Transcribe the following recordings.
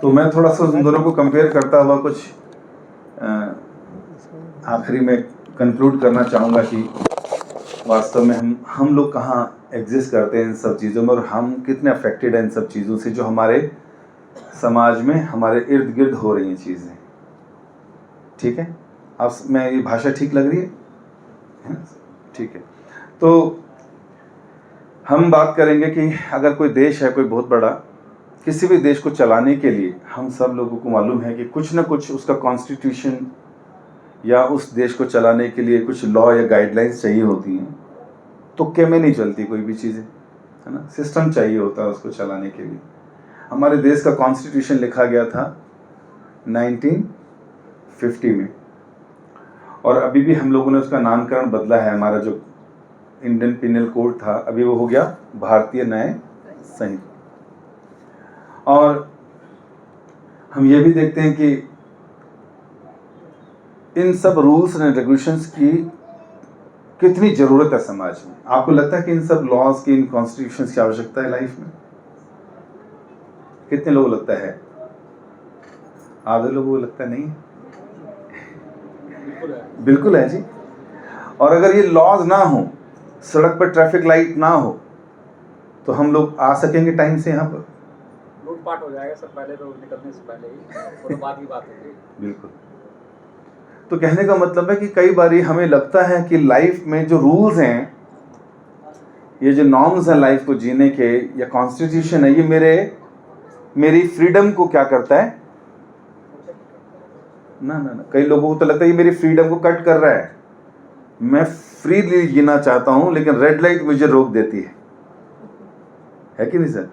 तो मैं थोड़ा सा उन दोनों को कंपेयर करता हुआ कुछ आखिरी में कंक्लूड करना चाहूँगा कि वास्तव में हम लोग कहाँ एग्जिस्ट करते हैं इन सब चीज़ों में, और हम कितने अफेक्टेड हैं इन सब चीज़ों से जो हमारे समाज में हमारे इर्द गिर्द हो रही हैं चीज़ें। ठीक है, अब मैं ये भाषा ठीक लग रही है? ठीक है। तो हम बात करेंगे कि अगर कोई देश है, कोई बहुत बड़ा, किसी भी देश को चलाने के लिए हम सब लोगों को मालूम है कि कुछ ना कुछ उसका कॉन्स्टिट्यूशन या उस देश को चलाने के लिए कुछ लॉ या गाइडलाइंस चाहिए होती हैं। तुक्के में नहीं चलती कोई भी चीज़ें, है ना, सिस्टम चाहिए होता है उसको चलाने के लिए। हमारे देश का कॉन्स्टिट्यूशन लिखा गया था 1950 में, और अभी भी हम लोगों ने उसका नामकरण बदला है। हमारा जो इंडियन पिनल कोड था अभी वो हो गया भारतीय न्याय संहिता। और हम ये भी देखते हैं कि इन सब रूल्स एंड रेगुलेशंस की कितनी ज़रूरत है समाज में। आपको लगता है कि इन सब लॉज की, इन कॉन्स्टिट्यूशंस की आवश्यकता है लाइफ में? कितने लोगों को लगता है? आधे लोगों को लगता नहीं है? बिल्कुल है जी। और अगर ये लॉज ना हो, सड़क पर ट्रैफिक लाइट ना हो, तो हम लोग आ सकेंगे टाइम से यहाँ पर? लूटपाट हो जाएगा सब, पहले तो निकलने से पहले ही, और बाद की बात होगी। बिल्कुल। तो कहने का मतलब है कि कई बारी हमें लगता है कि लाइफ में जो रूल्स हैं, ये जो नॉर्म्स हैं लाइफ को जीने के, या कॉन्स्टिट्यूशन है, ये मेरी फ्रीडम को क्या करता है? ना, कई लोगों को तो लगता है ये मेरी फ्रीडम को कट कर रहा है। मैं फ्रीली जीना चाहता हूं, लेकिन रेड लाइट मुझे रोक देती है कि नहीं सर?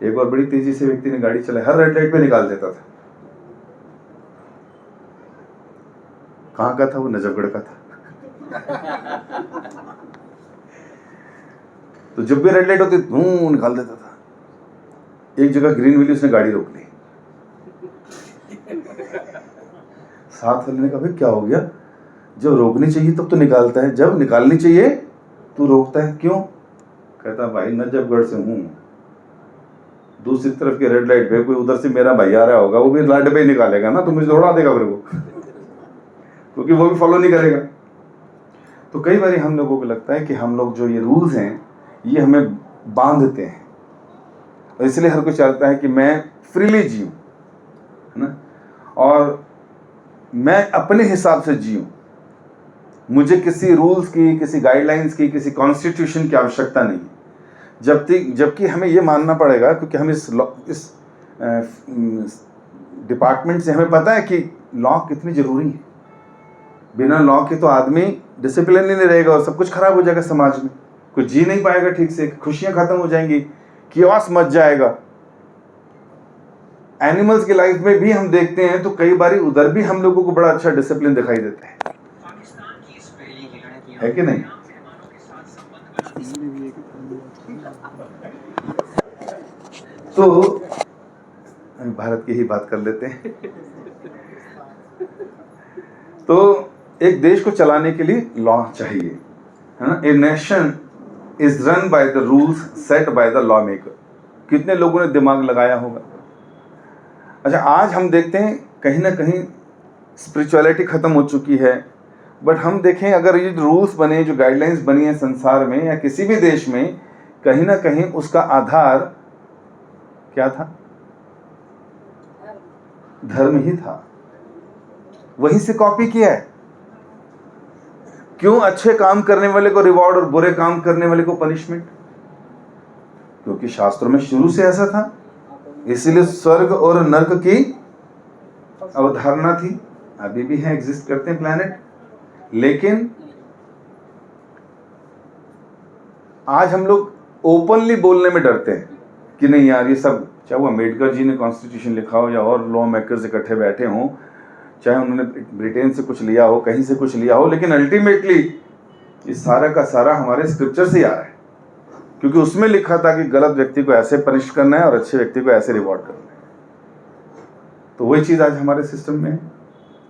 एक बार बड़ी तेजी से व्यक्ति ने गाड़ी चलाई, हर रेड लाइट पे निकाल देता था। कहाँ का था वो? नजफगढ़ का था। तो जब भी रेड लाइट होती धूम निकाल देता था। एक जगह ग्रीन मिली, उसने गाड़ी रोक ली। साथ वाले ने कहा भाई क्या हो गया? जब रोकनी चाहिए तब तो निकालता है, जब निकालनी चाहिए तू रोकता है क्यों? कहता भाई नजफगढ़ से हूँ, दूसरी तरफ के रेड लाइट पे कोई उधर से मेरा भाई आ रहा होगा, वो भी लाइट पे ही निकालेगा ना, तो मुझे दौड़ा देगा फिर वो, क्योंकि वो भी फॉलो नहीं करेगा। तो कई बार हम लोगों को लगता है कि हम लोग जो ये रूल्स हैं ये हमें बांधते हैं, और इसलिए हर कोई चाहता है कि मैं फ्रीली जीऊँ, है ना, और मैं अपने हिसाब से जीऊँ। मुझे किसी रूल्स की, किसी गाइडलाइंस की, किसी कॉन्स्टिट्यूशन की आवश्यकता नहीं, जबकि हमें ये मानना पड़ेगा, क्योंकि हम इस डिपार्टमेंट से हमें पता है कि लॉ कितनी ज़रूरी है। बिना लॉ के तो आदमी डिसिप्लिन ही नहीं रहेगा और सब कुछ खराब हो जाएगा समाज में, कुछ जी नहीं पाएगा ठीक से, खुशियाँ खत्म हो जाएंगी, कियोस मच जाएगा। एनिमल्स की लाइफ में भी हम देखते हैं तो कई बार उधर भी हम लोगों को बड़ा अच्छा डिसिप्लिन दिखाई देता है कि नहीं? तो भारत की ही बात कर लेते हैं। तो एक देश को चलाने के लिए लॉ चाहिए, है ना। A nation is run by the rules set by the law maker. कितने लोगों ने दिमाग लगाया होगा। अच्छा, आज हम देखते हैं कहीं ना कहीं स्पिरिचुअलिटी खत्म हो चुकी है, बट हम देखें अगर ये रूल्स बने, जो गाइडलाइंस बनी है संसार में या किसी भी देश में, कहीं ना कहीं उसका आधार क्या था? धर्म ही था। वहीं से कॉपी किया है। क्यों अच्छे काम करने वाले को रिवॉर्ड और बुरे काम करने वाले को पनिशमेंट? क्योंकि शास्त्रों में शुरू से ऐसा था, इसीलिए स्वर्ग और नर्क की अवधारणा थी। अभी भी है, एग्जिस्ट करते हैं प्लैनेट, लेकिन आज हम लोग ओपनली बोलने में डरते हैं कि नहीं यार, ये सब, चाहे वो अम्बेडकर जी ने कॉन्स्टिट्यूशन लिखा हो या और लॉ मेकर्स इकट्ठे बैठे हों, चाहे उन्होंने ब्रिटेन से कुछ लिया हो, कहीं से कुछ लिया हो, लेकिन अल्टीमेटली ये सारा का सारा हमारे स्क्रिप्चर से ही आ रहा है, क्योंकि उसमें लिखा था कि गलत व्यक्ति को ऐसे पनिश करना है और अच्छे व्यक्ति को ऐसे रिवॉर्ड करना है। तो वही चीज़ आज हमारे सिस्टम में है।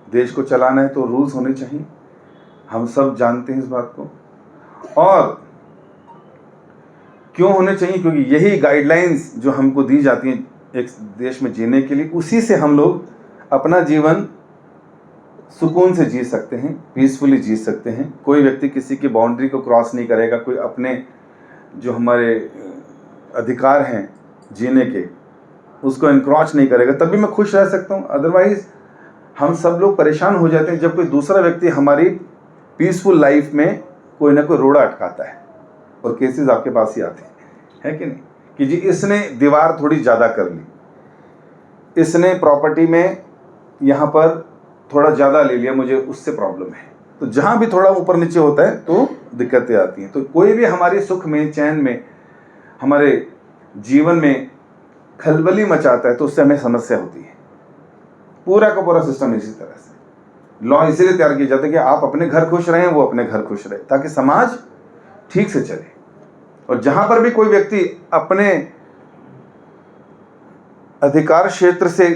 देश को चलाना है तो रूल्स होने चाहिए, हम सब जानते हैं इस बात को। और क्यों होने चाहिए? क्योंकि यही गाइडलाइंस जो हमको दी जाती हैं एक देश में जीने के लिए, उसी से हम लोग अपना जीवन सुकून से जी सकते हैं, पीसफुली जी सकते हैं। कोई व्यक्ति किसी की बाउंड्री को क्रॉस नहीं करेगा, कोई अपने जो हमारे अधिकार हैं जीने के उसको इनक्रॉच नहीं करेगा, तभी मैं खुश रह सकता हूँ। अदरवाइज हम सब लोग परेशान हो जाते हैं जब कोई दूसरा व्यक्ति हमारी पीसफुल लाइफ में कोई ना कोई रोड़ा अटकाता है, और केसेस आपके पास ही आते हैं, है कि नहीं, कि जी इसने दीवार थोड़ी ज़्यादा कर ली, इसने प्रॉपर्टी में यहाँ पर थोड़ा ज़्यादा ले लिया, मुझे उससे प्रॉब्लम है। तो जहाँ भी थोड़ा ऊपर नीचे होता है तो दिक्कतें आती हैं। तो कोई भी हमारे सुख में, चैन में, हमारे जीवन में खलबली मचाता है तो उससे हमें समस्या होती है। पूरा का पूरा सिस्टम इसी तरह से लॉ इसीलिए तैयार किया जाता है कि आप अपने घर खुश रहें, वो अपने घर खुश रहे, ताकि समाज ठीक से चले। और जहां पर भी कोई व्यक्ति अपने अधिकार क्षेत्र से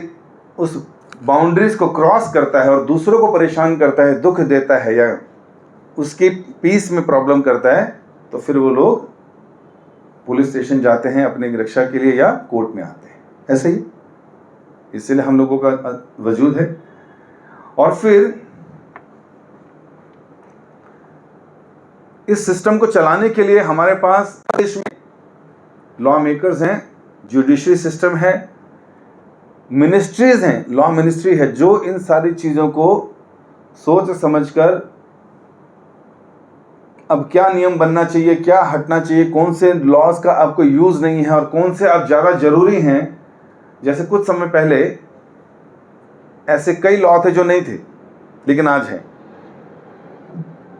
उस बाउंड्रीज को क्रॉस करता है और दूसरों को परेशान करता है, दुख देता है, या उसकी पीस में प्रॉब्लम करता है, तो फिर वो लोग पुलिस स्टेशन जाते हैं अपनी रक्षा के लिए या कोर्ट में आते हैं। ऐसे ही इसलिए हम लोगों का वजूद है। और फिर इस सिस्टम को चलाने के लिए हमारे पास देश में लॉ मेकर्स हैं, जुडिशरी सिस्टम है, मिनिस्ट्रीज हैं, लॉ मिनिस्ट्री है, जो इन सारी चीज़ों को सोच समझकर अब क्या नियम बनना चाहिए, क्या हटना चाहिए, कौन से लॉज का आपको यूज़ नहीं है और कौन से अब ज़्यादा ज़रूरी हैं। जैसे कुछ समय पहले ऐसे कई लॉ थे जो नहीं थे, लेकिन आज है।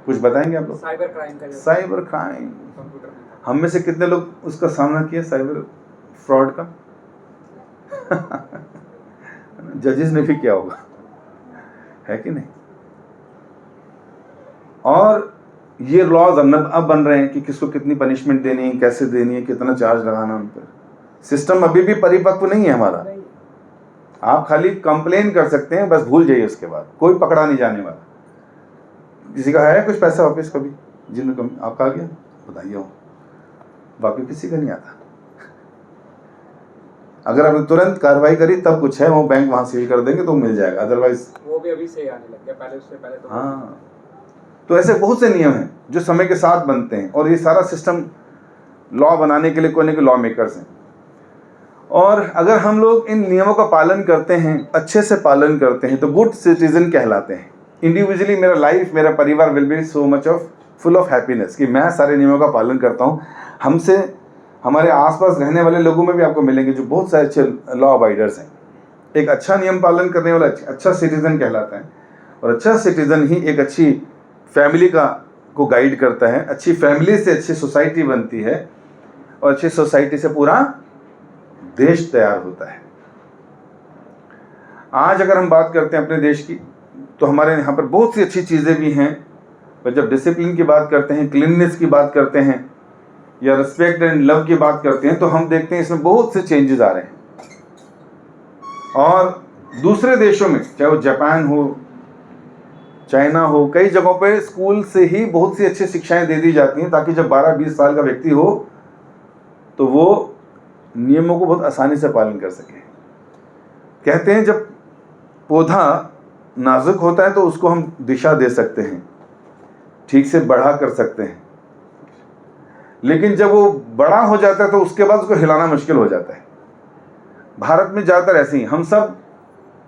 कुछ बताएंगे आप लोग? साइबर क्राइम का, साइबर क्राइम, कंप्यूटर में हम में से कितने लोग उसका सामना किया, साइबर फ्रॉड का? जजेस ने भी किया होगा, है कि नहीं? और ये लॉज अब बन रहे हैं कि किसको कितनी पनिशमेंट देनी है, कैसे देनी है, कितना चार्ज लगाना उन पर। सिस्टम अभी भी परिपक्व नहीं है हमारा। आप खाली कंप्लेन कर सकते हैं, बस भूल जाइए, उसके बाद कोई पकड़ा नहीं जाने वाला। किसी का है कुछ पैसा वापस कभी जिनको आपका आ गया बताइए हो, बाकी किसी का नहीं आता। अगर आपने तुरंत कार्रवाई करी तब कुछ है, वो बैंक वहां सील कर देंगे तो मिल जाएगा, अदरवाइज वो भी अभी से आने लग गया, पहले उससे पहले तो हाँ। तो ऐसे बहुत से नियम हैं जो समय के साथ बनते हैं, और ये सारा सिस्टम लॉ बनाने के लिए कोई ना कोई लॉ मेकर्स हैं। और अगर हम लोग इन नियमों का पालन करते हैं, अच्छे से पालन करते हैं, तो गुड सिटीजन कहलाते हैं। इंडिविजुअली मेरा लाइफ, मेरा परिवार will be so much of full of happiness कि मैं सारे नियमों का पालन करता हूँ। हमसे हमारे आसपास रहने वाले लोगों में भी आपको मिलेंगे जो बहुत सारे अच्छे लॉ अबाइडर्स हैं। एक अच्छा नियम पालन करने वाला अच्छा सिटीजन कहलाता है, और अच्छा सिटीजन ही एक अच्छी फैमिली को गाइड करता है। अच्छी फैमिली से अच्छी सोसाइटी बनती है, और अच्छी सोसाइटी से पूरा देश तैयार होता है। आज अगर हम बात करते हैं अपने देश की, तो हमारे यहाँ पर बहुत सी अच्छी चीज़ें भी हैं, पर जब डिसिप्लिन की बात करते हैं, क्लीननेस की बात करते हैं, या रिस्पेक्ट एंड लव की बात करते हैं, तो हम देखते हैं इसमें बहुत से चेंजेस आ रहे हैं। और दूसरे देशों में, चाहे वो जापान हो, चाइना हो, कई जगहों पे स्कूल से ही बहुत सी अच्छी शिक्षाएं दे दी जाती हैं, ताकि जब 12-20 साल का व्यक्ति हो तो वो नियमों को बहुत आसानी से पालन कर सके। कहते हैं जब पौधा नाजुक होता है तो उसको हम दिशा दे सकते हैं, ठीक से बढ़ा कर सकते हैं, लेकिन जब वो बड़ा हो जाता है तो उसके बाद उसको हिलाना मुश्किल हो जाता है। भारत में ज़्यादातर ऐसे ही, हम सब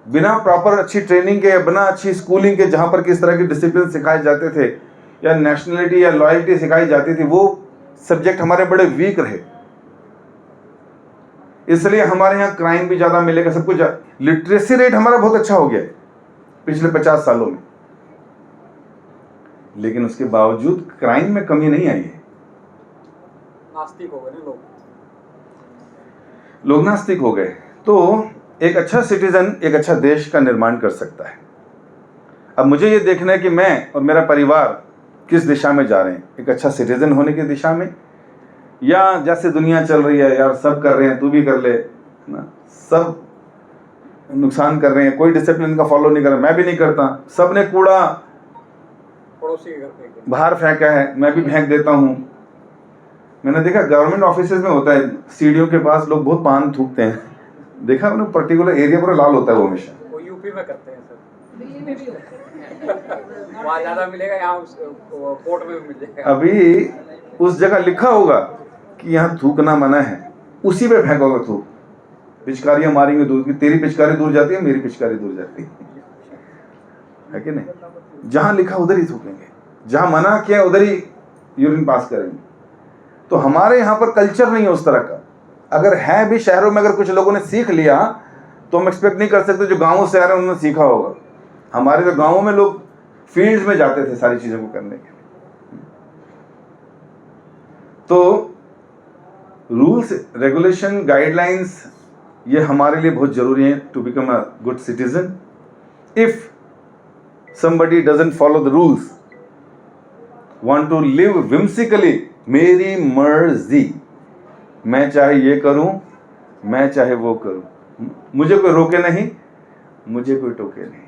बिना प्रॉपर अच्छी ट्रेनिंग के या बिना अच्छी स्कूलिंग के, जहाँ पर किस तरह के डिसिप्लिन सिखाए जाते थे या नेशनलिटी या लॉयल्टी सिखाई जाती थी, वो सब्जेक्ट हमारे बड़े वीक रहे। इसलिए हमारे यहाँ क्राइम भी ज़्यादा मिलेगा, सब कुछ। लिटरेसी रेट हमारा बहुत अच्छा हो गया है पिछले 50 सालों में, लेकिन उसके बावजूद क्राइम में कमी नहीं आई है। नास्तिक हो गए ना लोग नास्तिक हो गए। तो एक अच्छा सिटीजन एक अच्छा देश का निर्माण कर सकता है। अब मुझे ये देखना है कि मैं और मेरा परिवार किस दिशा में जा रहे हैं, एक अच्छा सिटीजन होने की दिशा में, या जैसे दुनिया चल रही है, यार सब कर रहे हैं तू भी कर ले ना, सब नुकसान कर रहे हैं, कोई डिसिप्लिन का फॉलो नहीं कर रहा, मैं भी नहीं करता, सब ने कूड़ा पड़ोसी के घर पे बाहर फेंका है, मैं भी फेंक देता हूँ। मैंने देखा गवर्नमेंट ऑफिसेज में होता है, सीढ़ियों के पास लोग बहुत पान थूकते हैं, देखा आपने, पर्टिकुलर एरिया पूरा लाल होता है वो हमेशा। वो यूपी में करते हैं सर, दिल्ली में भी होता है। वहाँ ज़्यादा मिलेगा, यहाँ कोर्ट में भी मिल जाएगा। अभी उस जगह लिखा होगा कि यहाँ थूकना मना है, उसी पे फेंकोगे थूक। पिचकारियां मारेंगे दूर की, तेरी पिचकारी दूर जाती है, मेरी पिचकारी दूर जाती है कि नहीं? जहां लिखा उधर ही थूकेंगे, जहां मना किया उधर ही यूरिन पास करेंगे। तो हमारे यहाँ पर कल्चर नहीं है उस तरह का। अगर है भी शहरों में, अगर कुछ लोगों ने सीख लिया तो हम एक्सपेक्ट नहीं कर सकते जो गाँव से आ रहे हैं उन्होंने सीखा होगा। हमारे तो गाँवों में लोग फील्ड में जाते थे सारी चीज़ों को करने के लिए। तो रूल्स, रेगुलेशन, गाइडलाइंस ये हमारे लिए बहुत जरूरी है to become a good citizen. If somebody doesn't follow the rules, want to live whimsically, मेरी मर्जी, मैं चाहे ये करूं, मैं चाहे वो करूं, मुझे कोई रोके नहीं, मुझे कोई टोके नहीं।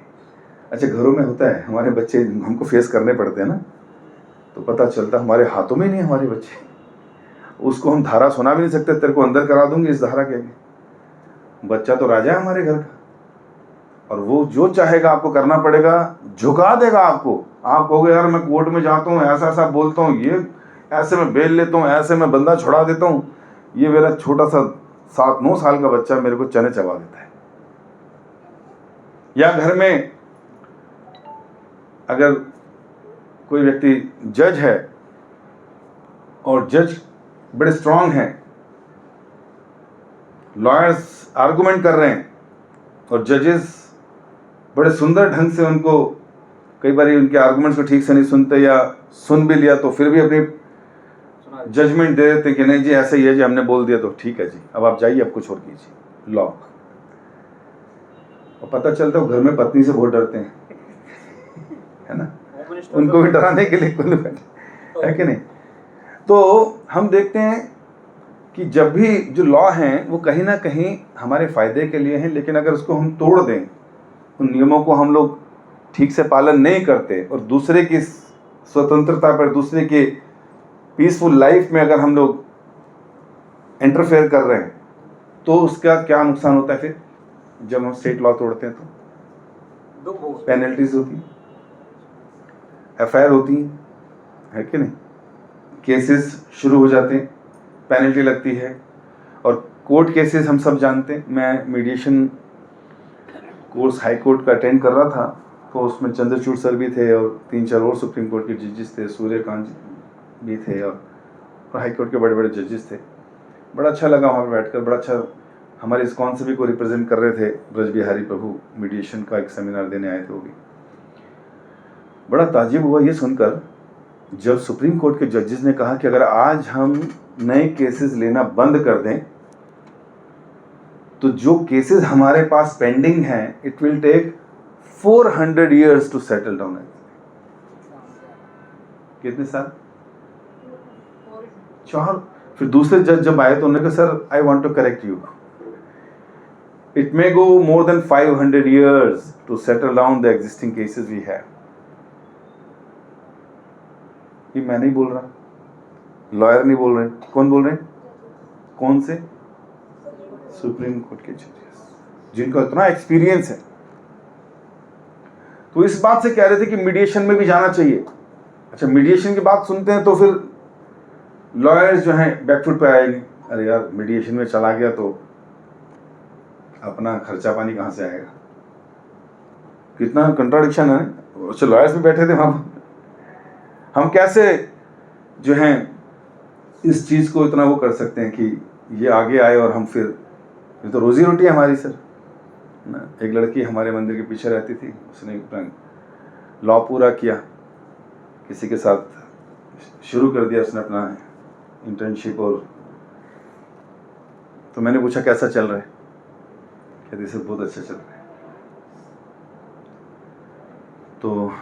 अच्छा, घरों में होता है, हमारे बच्चे हमको फेस करने पड़ते हैं ना, तो पता चलता हमारे हाथों में नहीं हमारे बच्चे, उसको हम धारा सुना भी नहीं सकते, तेरे को अंदर करा दूंगी इस धारा के। बच्चा तो राजा है हमारे घर का, और वो जो चाहेगा आपको करना पड़ेगा, झुका देगा आपको। आप कहोगे यार मैं कोर्ट में जाता हूँ, ऐसा ऐसा बोलता हूँ, ये ऐसे मैं बेल लेता हूँ, ऐसे मैं बंदा छुड़ा देता हूँ, ये मेरा छोटा सा 7-9 साल का बच्चा मेरे को चने चबा देता है। या घर में अगर कोई व्यक्ति जज है और जज बड़े स्ट्रांग हैं, लॉयर्स आर्गुमेंट कर रहे हैं और जजेस बड़े सुंदर ढंग से उनको, कई बार उनके आर्गुमेंट्स को ठीक से नहीं सुनते, या सुन भी लिया तो फिर भी अपनी जजमेंट दे देते कि नहीं जी ऐसे ही है जी, हमने बोल दिया तो ठीक है जी, अब आप जाइए, अब कुछ और कीजिए, लॉक। और पता चलता है घर में पत्नी से बहुत डरते हैं, है ना, उनको भी डराने के लिए कोई है कि नहीं। तो हम देखते हैं कि जब भी जो लॉ हैं वो कहीं ना कहीं हमारे फायदे के लिए हैं, लेकिन अगर उसको हम तोड़ दें, उन नियमों को हम लोग ठीक से पालन नहीं करते और दूसरे की स्वतंत्रता पर, दूसरे के पीसफुल लाइफ में अगर हम लोग इंटरफेयर कर रहे हैं, तो उसका क्या नुकसान होता है फिर? जब हम स्टेट लॉ तोड़ते हैं तो पेनल्टीज होती, एफआईआर होती है कि नहीं, केसेस शुरू हो जाते हैं, पेनल्टी लगती है। और कोर्ट केसेस हम सब जानते हैं। मैं मीडिएशन कोर्स हाई कोर्ट का अटेंड कर रहा था, तो उसमें चंद्रचूड़ सर भी थे और 3-4 और सुप्रीम कोर्ट के जजेस थे, सूर्यकांत भी थे, और हाई कोर्ट के बड़े बड़े जजेस थे। बड़ा अच्छा लगा वहाँ पर बैठकर, बड़ा अच्छा। हमारे इस्कॉन से भी को रिप्रेजेंट कर रहे थे, ब्रज बिहारी प्रभु, मीडिएशन का एक सेमिनार देने आए थे वो भी। बड़ा ताज्जुब हुआ ये सुनकर जब सुप्रीम कोर्ट के जजेस ने कहा कि अगर आज हम नए केसेस लेना बंद कर दें तो जो केसेस हमारे पास पेंडिंग हैं, it will take 400 years to settle down. कितने साल? 4। फिर दूसरे जज जब आए तो उन्होंने कहा sir I want to correct you, it may go more than 500 years to settle down the existing cases we have. ये मैं नहीं बोल रहा, लॉयर नहीं बोल रहे, कौन बोल रहे हैं? कौन से? सुप्रीम कोर्ट के जजेस, जिनका इतना एक्सपीरियंस है। तो इस बात से कह रहे थे कि मीडिएशन में भी जाना चाहिए। अच्छा, मीडिएशन की बात सुनते हैं तो फिर लॉयर्स जो हैं बैकफुट पे आएंगे, अरे यार मीडिएशन में चला गया तो अपना खर्चा पानी कहाँ से आएगा? कितना कंट्राडिक्शन है। अच्छा, लॉयर्स भी बैठे थे वहां पर, हम कैसे जो हैं इस चीज़ को इतना वो कर सकते हैं कि ये आगे आए और हम फिर, ये तो रोजी रोटी है हमारी सर ना। एक लड़की हमारे मंदिर के पीछे रहती थी, उसने लॉ पूरा किया, किसी के साथ शुरू कर दिया उसने अपना इंटर्नशिप। और तो मैंने पूछा कैसा चल रहा है, कहती सर बहुत अच्छा चल रहा है। तो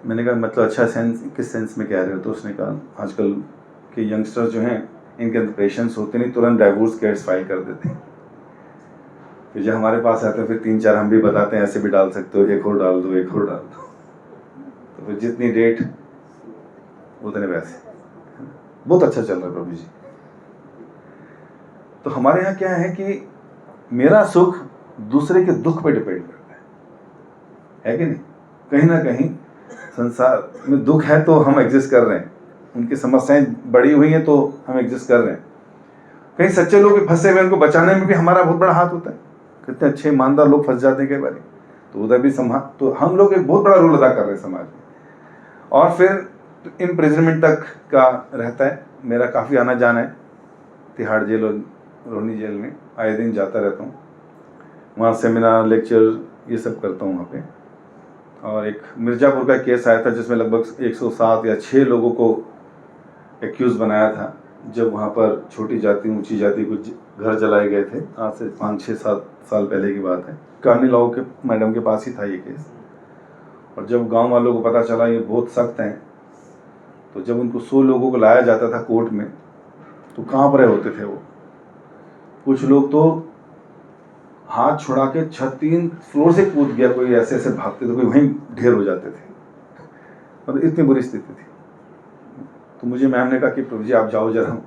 मैंने कहा मतलब अच्छा सेंस, किस सेंस में कह रहे हो? तो उसने कहा आजकल के यंगस्टर्स जो हैं इनके अंदर पेशेंस होते नहीं, तुरंत डाइवोर्स केस फाइल कर देते हैं। फिर जब हमारे पास आते हैं फिर 3-4 हम भी बताते हैं ऐसे भी डाल सकते हो, एक और डाल दो, एक और डाल दो। तो फिर जितनी डेट उतने पैसे। बहुत अच्छा चल रहा है प्रभु जी। तो हमारे यहाँ क्या है कि मेरा सुख दूसरे के दुख पे डिपेंड करता है कि नहीं? कहीं ना कहीं संसार में दुख है तो हम एग्जिस्ट कर रहे हैं, उनकी समस्याएं बड़ी हुई हैं तो हम एग्जिस्ट कर रहे हैं। कहीं सच्चे लोग भी फंसे हुए, उनको बचाने में भी हमारा बहुत बड़ा हाथ होता है। कितने अच्छे ईमानदार लोग फंस जाते हैं कई बार, तो उधर भी तो हम लोग एक बहुत बड़ा रोल अदा कर रहे हैं समाज में। और फिर इम्प्रिजनमेंट तक का रहता है, मेरा काफ़ी आना जाना है तिहाड़ जेल और रोहनी जेल में, आए दिन जाता रहता हूँ, वहाँ सेमिनार लेक्चर ये सब करता हूँ वहाँ पे। और एक मिर्ज़ापुर का केस आया था जिसमें लगभग 107 या 6 लोगों को एक्यूज़ बनाया था, जब वहाँ पर छोटी जाति ऊंची जाति कुछ घर जलाए गए थे। आज से 5-6-7 साल पहले की बात है। कानूनी लॉ के मैडम के पास ही था ये केस। और जब गांव वालों को पता चला ये बहुत सख्त हैं, तो जब उनको 100 लोगों को लाया जाता था कोर्ट में, तो कांप रहे होते थे वो। कुछ लोग तो हाथ छुड़ा के 3 फ्लोर से कूद गया, कोई ऐसे ऐसे भागते थे, कोई वहीं ढेर हो जाते थे। मतलब इतनी बुरी स्थिति थी। तो मुझे मैम ने कहा कि प्रभु जी आप जाओ जरा,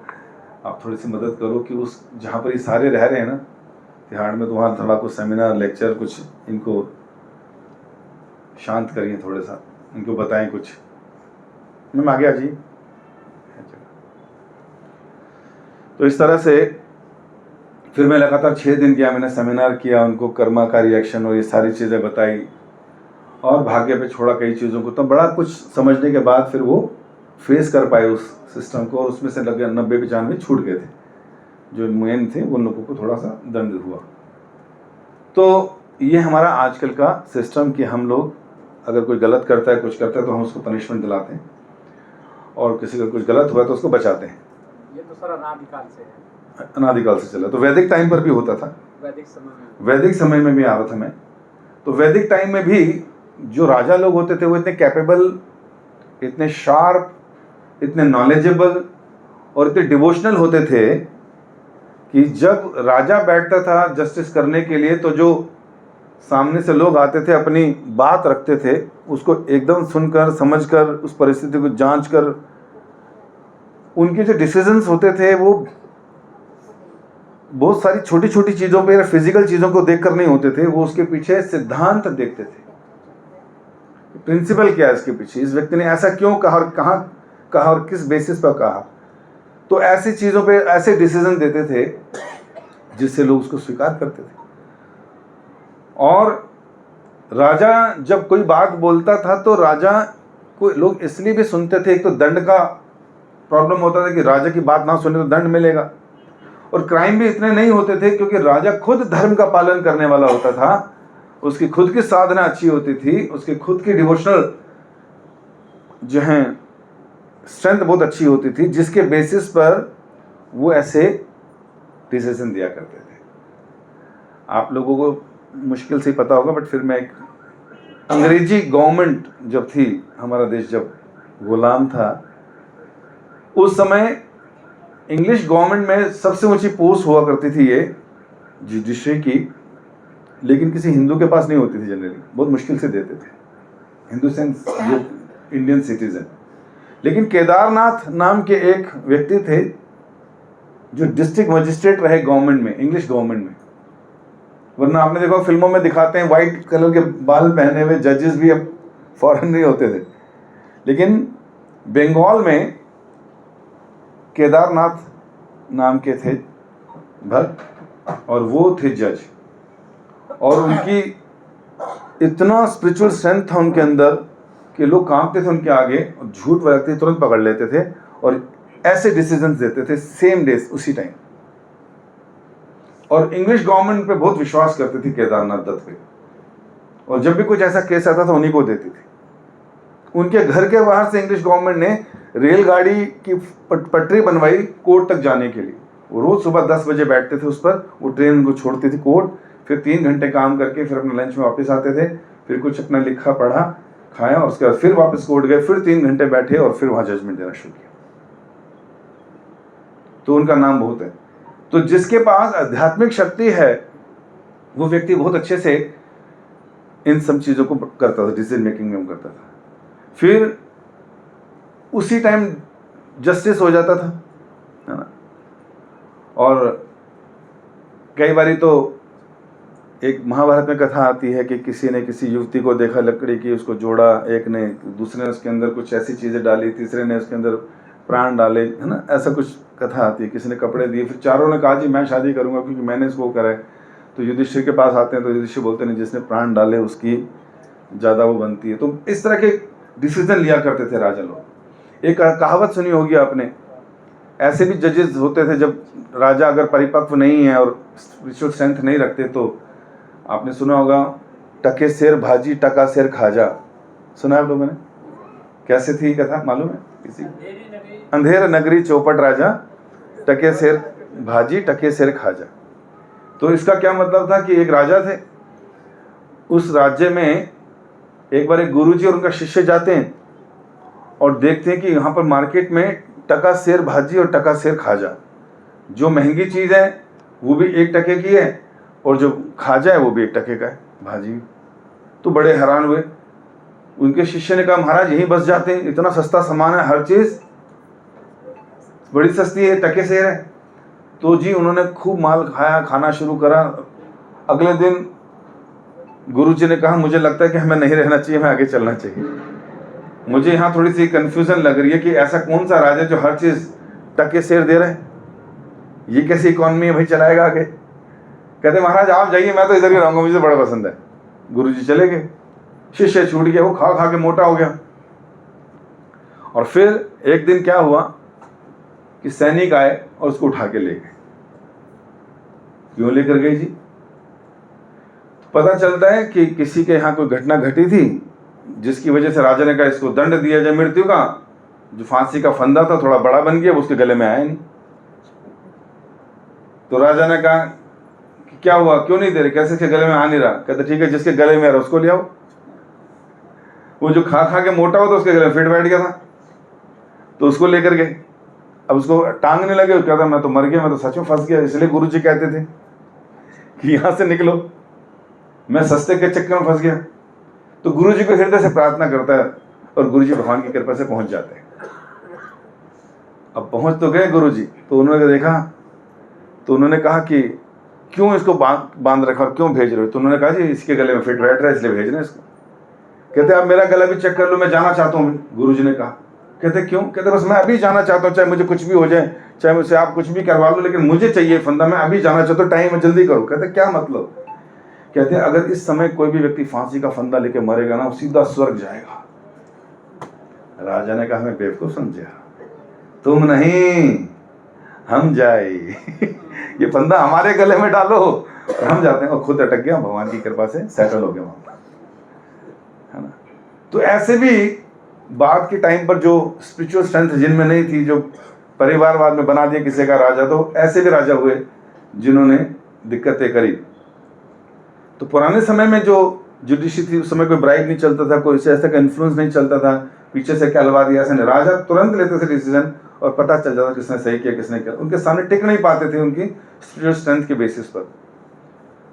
आप थोड़ी सी मदद करो कि उस जहाँ पर ये सारे रह रहे हैं ना तिहाड़ में, तो वहाँ थोड़ा कुछ सेमिनार लेक्चर कुछ इनको शांत करिए, थोड़ा सा इनको बताएं कुछ। मैम आगे आ जाइए। तो इस तरह से फिर मैं लगातार 6 दिन गया, मैंने सेमिनार किया, उनको कर्मा का रिएक्शन और ये सारी चीज़ें बताई, और भाग्य पे छोड़ा कई चीज़ों को। तो बड़ा कुछ समझने के बाद फिर वो फेस कर पाए उस सिस्टम को, और उसमें से लगे 90-95 छूट गए थे। जो मेन थे उन लोगों को थोड़ा सा दंड हुआ। तो ये हमारा आजकल का सिस्टम कि हम लोग अगर कोई गलत करता है, कुछ करता है, तो हम उसको पनिशमेंट दिलाते हैं, और किसी का कुछ गलत हुआ तो उसको बचाते हैं। ये तो सर अनादिकाल से है, अनादिकाल से चला। तो वैदिक टाइम पर भी होता था, वैदिक समय में भी आ रहा था मैं। तो वैदिक टाइम में भी जो राजा लोग होते थे वो इतने कैपेबल, इतने शार्प, इतने नॉलेजेबल और इतने डिवोशनल होते थे कि जब राजा बैठता था जस्टिस करने के लिए, तो जो सामने से लोग आते थे अपनी बात रखते थे, उसको एकदम सुनकर समझकर उस परिस्थिति को जांच कर उनके जो डिसीजंस होते थे वो बहुत सारी छोटी छोटी चीज़ों पे, फिजिकल चीज़ों को देखकर नहीं होते थे, वो उसके पीछे सिद्धांत देखते थे। प्रिंसिपल क्या है इसके पीछे, इस व्यक्ति ने ऐसा क्यों कहा और कहाँ कहा और किस बेसिस पर कहा। तो ऐसी चीज़ों पे ऐसे डिसीजन देते थे जिससे लोग उसको स्वीकार करते थे। और राजा जब कोई बात बोलता था तो राजा को लोग इसलिए भी सुनते थे, एक तो दंड का प्रॉब्लम होता था कि राजा की बात ना सुने तो दंड मिलेगा, और क्राइम भी इतने नहीं होते थे क्योंकि राजा खुद धर्म का पालन करने वाला होता था, उसकी खुद की साधना अच्छी होती थी, उसकी खुद की डिवोशनल जो है स्ट्रेंथ बहुत अच्छी होती थी, जिसके बेसिस पर वो ऐसे डिसीजन दिया करते थे। आप लोगों को मुश्किल से पता होगा, बट फिर मैं एक अंग्रेजी गवर्नमेंट जब थी, हमारा देश जब गुलाम था, उस समय इंग्लिश गवर्नमेंट में सबसे ऊंची पोस्ट हुआ करती थी ये जुडिशरी की, लेकिन किसी हिंदू के पास नहीं होती थी जनरली, बहुत मुश्किल से देते थे हिंदू सेंस जो इंडियन सिटीजन। लेकिन केदारनाथ नाम के एक व्यक्ति थे जो डिस्ट्रिक्ट मजिस्ट्रेट रहे गवर्नमेंट में, इंग्लिश गवर्नमेंट में। वरना आपने देखा फिल्मों में दिखाते हैं वाइट कलर के बाल पहने हुए जजेस भी अब फॉरेन नहीं होते थे, लेकिन बंगाल में केदारनाथ नाम के थे भक्त, और वो थे जज, और उनकी इतना स्पिरिचुअल स्ट्रेंथ था उनके अंदर कि लोग कांपते थे उनके आगे, और झूठ व्यक्ति तुरंत पकड़ लेते थे और ऐसे डिसीजंस देते थे सेम डे उसी टाइम। और इंग्लिश गवर्नमेंट पे बहुत विश्वास करती थी केदारनाथ दत्त पे, और जब भी कुछ ऐसा केस आता था उन्हीं को देती थी। उनके घर के बाहर से इंग्लिश गवर्नमेंट ने रेलगाड़ी की पटरी बनवाई कोर्ट तक जाने के लिए। वो रोज सुबह 10 बजे बैठते थे उस पर, वो ट्रेन को छोड़ती थी कोर्ट, फिर 3 घंटे काम करके फिर अपने लंच में वापस आते थे, फिर कुछ अपना लिखा पढ़ा खाया, और उसके बाद फिर वापस कोर्ट गए, फिर 3 घंटे बैठे और फिर वहां जजमेंट देना शुरू किया। तो उनका नाम बहुत है। तो जिसके पास आध्यात्मिक शक्ति है वो व्यक्ति बहुत अच्छे से इन सब चीज़ों को करता था, डिसीजन मेकिंग में करता था। फिर उसी टाइम जस्टिस हो जाता था, है ना। और कई बारी तो एक महाभारत में कथा आती है कि किसी ने किसी युवती को देखा लकड़ी की, उसको जोड़ा, एक ने, दूसरे ने उसके अंदर कुछ ऐसी चीज़ें डाली, तीसरे ने उसके अंदर प्राण डाले, है ना, ऐसा कुछ कथा आती है। किसी ने कपड़े दिए, फिर चारों ने कहा जी मैं शादी करूंगा क्योंकि मैंने इसको करा है। तो युधिष्ठिर के पास आते हैं तो युधिष्ठिर बोलते नहीं, जिसने प्राण डाले उसकी ज़्यादा वो बनती है। तो इस तरह के डिसीजन लिया करते थे राजा लोग। एक कहावत सुनी होगी आपने, ऐसे भी जजेस होते थे जब राजा अगर परिपक्व नहीं है और स्पिरिचुअल स्ट्रेंथ नहीं रखते, तो आपने सुना होगा टके शेर भाजी टका शेर खाजा। सुना है आप लोगों ने? कैसे थी कथा, मालूम है किसी को? अंधेर नगरी चौपट राजा, टके शेर भाजी टके शेर खाजा। तो इसका क्या मतलब था कि एक राजा थे, उस राज्य में एक बार एक गुरुजी और उनका शिष्य जाते हैं और देखते हैं कि यहाँ पर मार्केट में टका शेर भाजी और टका शेर खाजा, जो महंगी चीज़ है वो भी 1 टके की है और जो खाजा है वो भी 1 टके का है, भाजी। तो बड़े हैरान हुए। उनके शिष्य ने कहा महाराज यहीं बस जाते हैं, इतना सस्ता सामान है, हर चीज़ बड़ी सस्ती है, टके शेर है। तो जी उन्होंने खूब माल खाया, खाना शुरू करा। अगले दिन गुरुजी ने कहा मुझे लगता है कि हमें नहीं रहना चाहिए, हमें आगे चलना चाहिए। मुझे यहाँ थोड़ी सी कन्फ्यूज़न लग रही है कि ऐसा कौन सा राजा जो हर चीज़ टके शेर दे रहा है, ये कैसी इकॉनमी है भाई, चलाएगा आगे? कहते महाराज आप जाइए, मैं तो इधर ही रहूँगा, मुझे बड़ा पसंद है। गुरुजी चले गए, शिष्य छूट गया, वो खा खा के मोटा हो गया। और फिर एक दिन क्या हुआ कि सैनिक आए और उसको उठा के ले गए। क्यों लेकर गए जी? पता चलता है कि किसी के यहाँ कोई घटना घटी थी जिसकी वजह से राजा ने कहा इसको दंड दिया जाए मृत्यु का। जो फांसी का फंदा था थोड़ा बड़ा बन गया, वो उसके गले में आया नहीं। तो राजा ने कहा कि क्या हुआ, क्यों नहीं दे रहे? कैसे के गले में आ नहीं रहा? कहते ठीक है, जिसके गले में आ रहा उसको ले आओ। वो जो खा खा के मोटा हो तो उसके गले में फिट बैठ गया था, तो उसको लेकर गए। अब उसको टांगने लगे, कहता मैं तो मर गया, मैं तो सच में फंस गया। इसलिए गुरुजी कहते थे कि यहाँ से निकलो, मैं सस्ते के चक्कर में फंस गया। तो गुरुजी को हृदय से प्रार्थना करता है और गुरुजी भगवान की कृपा से पहुंच जाते हैं। अब पहुंच तो गए गुरुजी, तो उन्होंने देखा, तो उन्होंने कहा कि क्यों इसको बांध रखा और क्यों भेज रहे हो? तो उन्होंने कहा जी इसके गले में फिट बैठ रहा है इसलिए भेज रहे हैं इसको। कहते आप मेरा गला भी चेक कर लो, मैं जाना चाहता हूँ। गुरुजी ने कहा, कहते क्यों? कहते बस मैं अभी जाना चाहता हूँ, चाहे मुझे कुछ भी हो जाए, चाहे मुझसे आप कुछ भी करवा लो, लेकिन मुझे चाहिए फंदा, मैं अभी जाना चाहता हूँ, टाइम है, जल्दी करो। कहते क्या मतलब? कहते हैं अगर इस समय कोई भी व्यक्ति फांसी का फंदा लेके मरेगा ना, वो सीधा स्वर्ग जाएगा। राजा ने कहा हमें बेवकूफ समझा, तुम नहीं हम जाए ये फंदा हमारे गले में डालो और हम जाते हैं। और खुद अटक गया, भगवान की कृपा से सेटल हो गया वहां, है ना। तो ऐसे भी बाद के टाइम पर जो स्पिरिचुअल स्ट्रेंथ जिनमें नहीं थी, जो परिवारवाद में बना दिया किसी का राजा, तो ऐसे भी राजा हुए जिन्होंने दिक्कतें करी। तो पुराने समय में जो जुडिशरी थी, उस समय कोई ब्राइब नहीं चलता था, कोई ऐसा का इन्फ्लुएंस नहीं चलता था, पीछे से कहलवा दिया ऐसा नहीं। राजा तुरंत लेते थे डिसीजन और पता चल जाता किसने सही किया किसने किया। उनके सामने टिक नहीं पाते थे उनकी स्पिरिचुअल स्ट्रेंथ के बेसिस पर।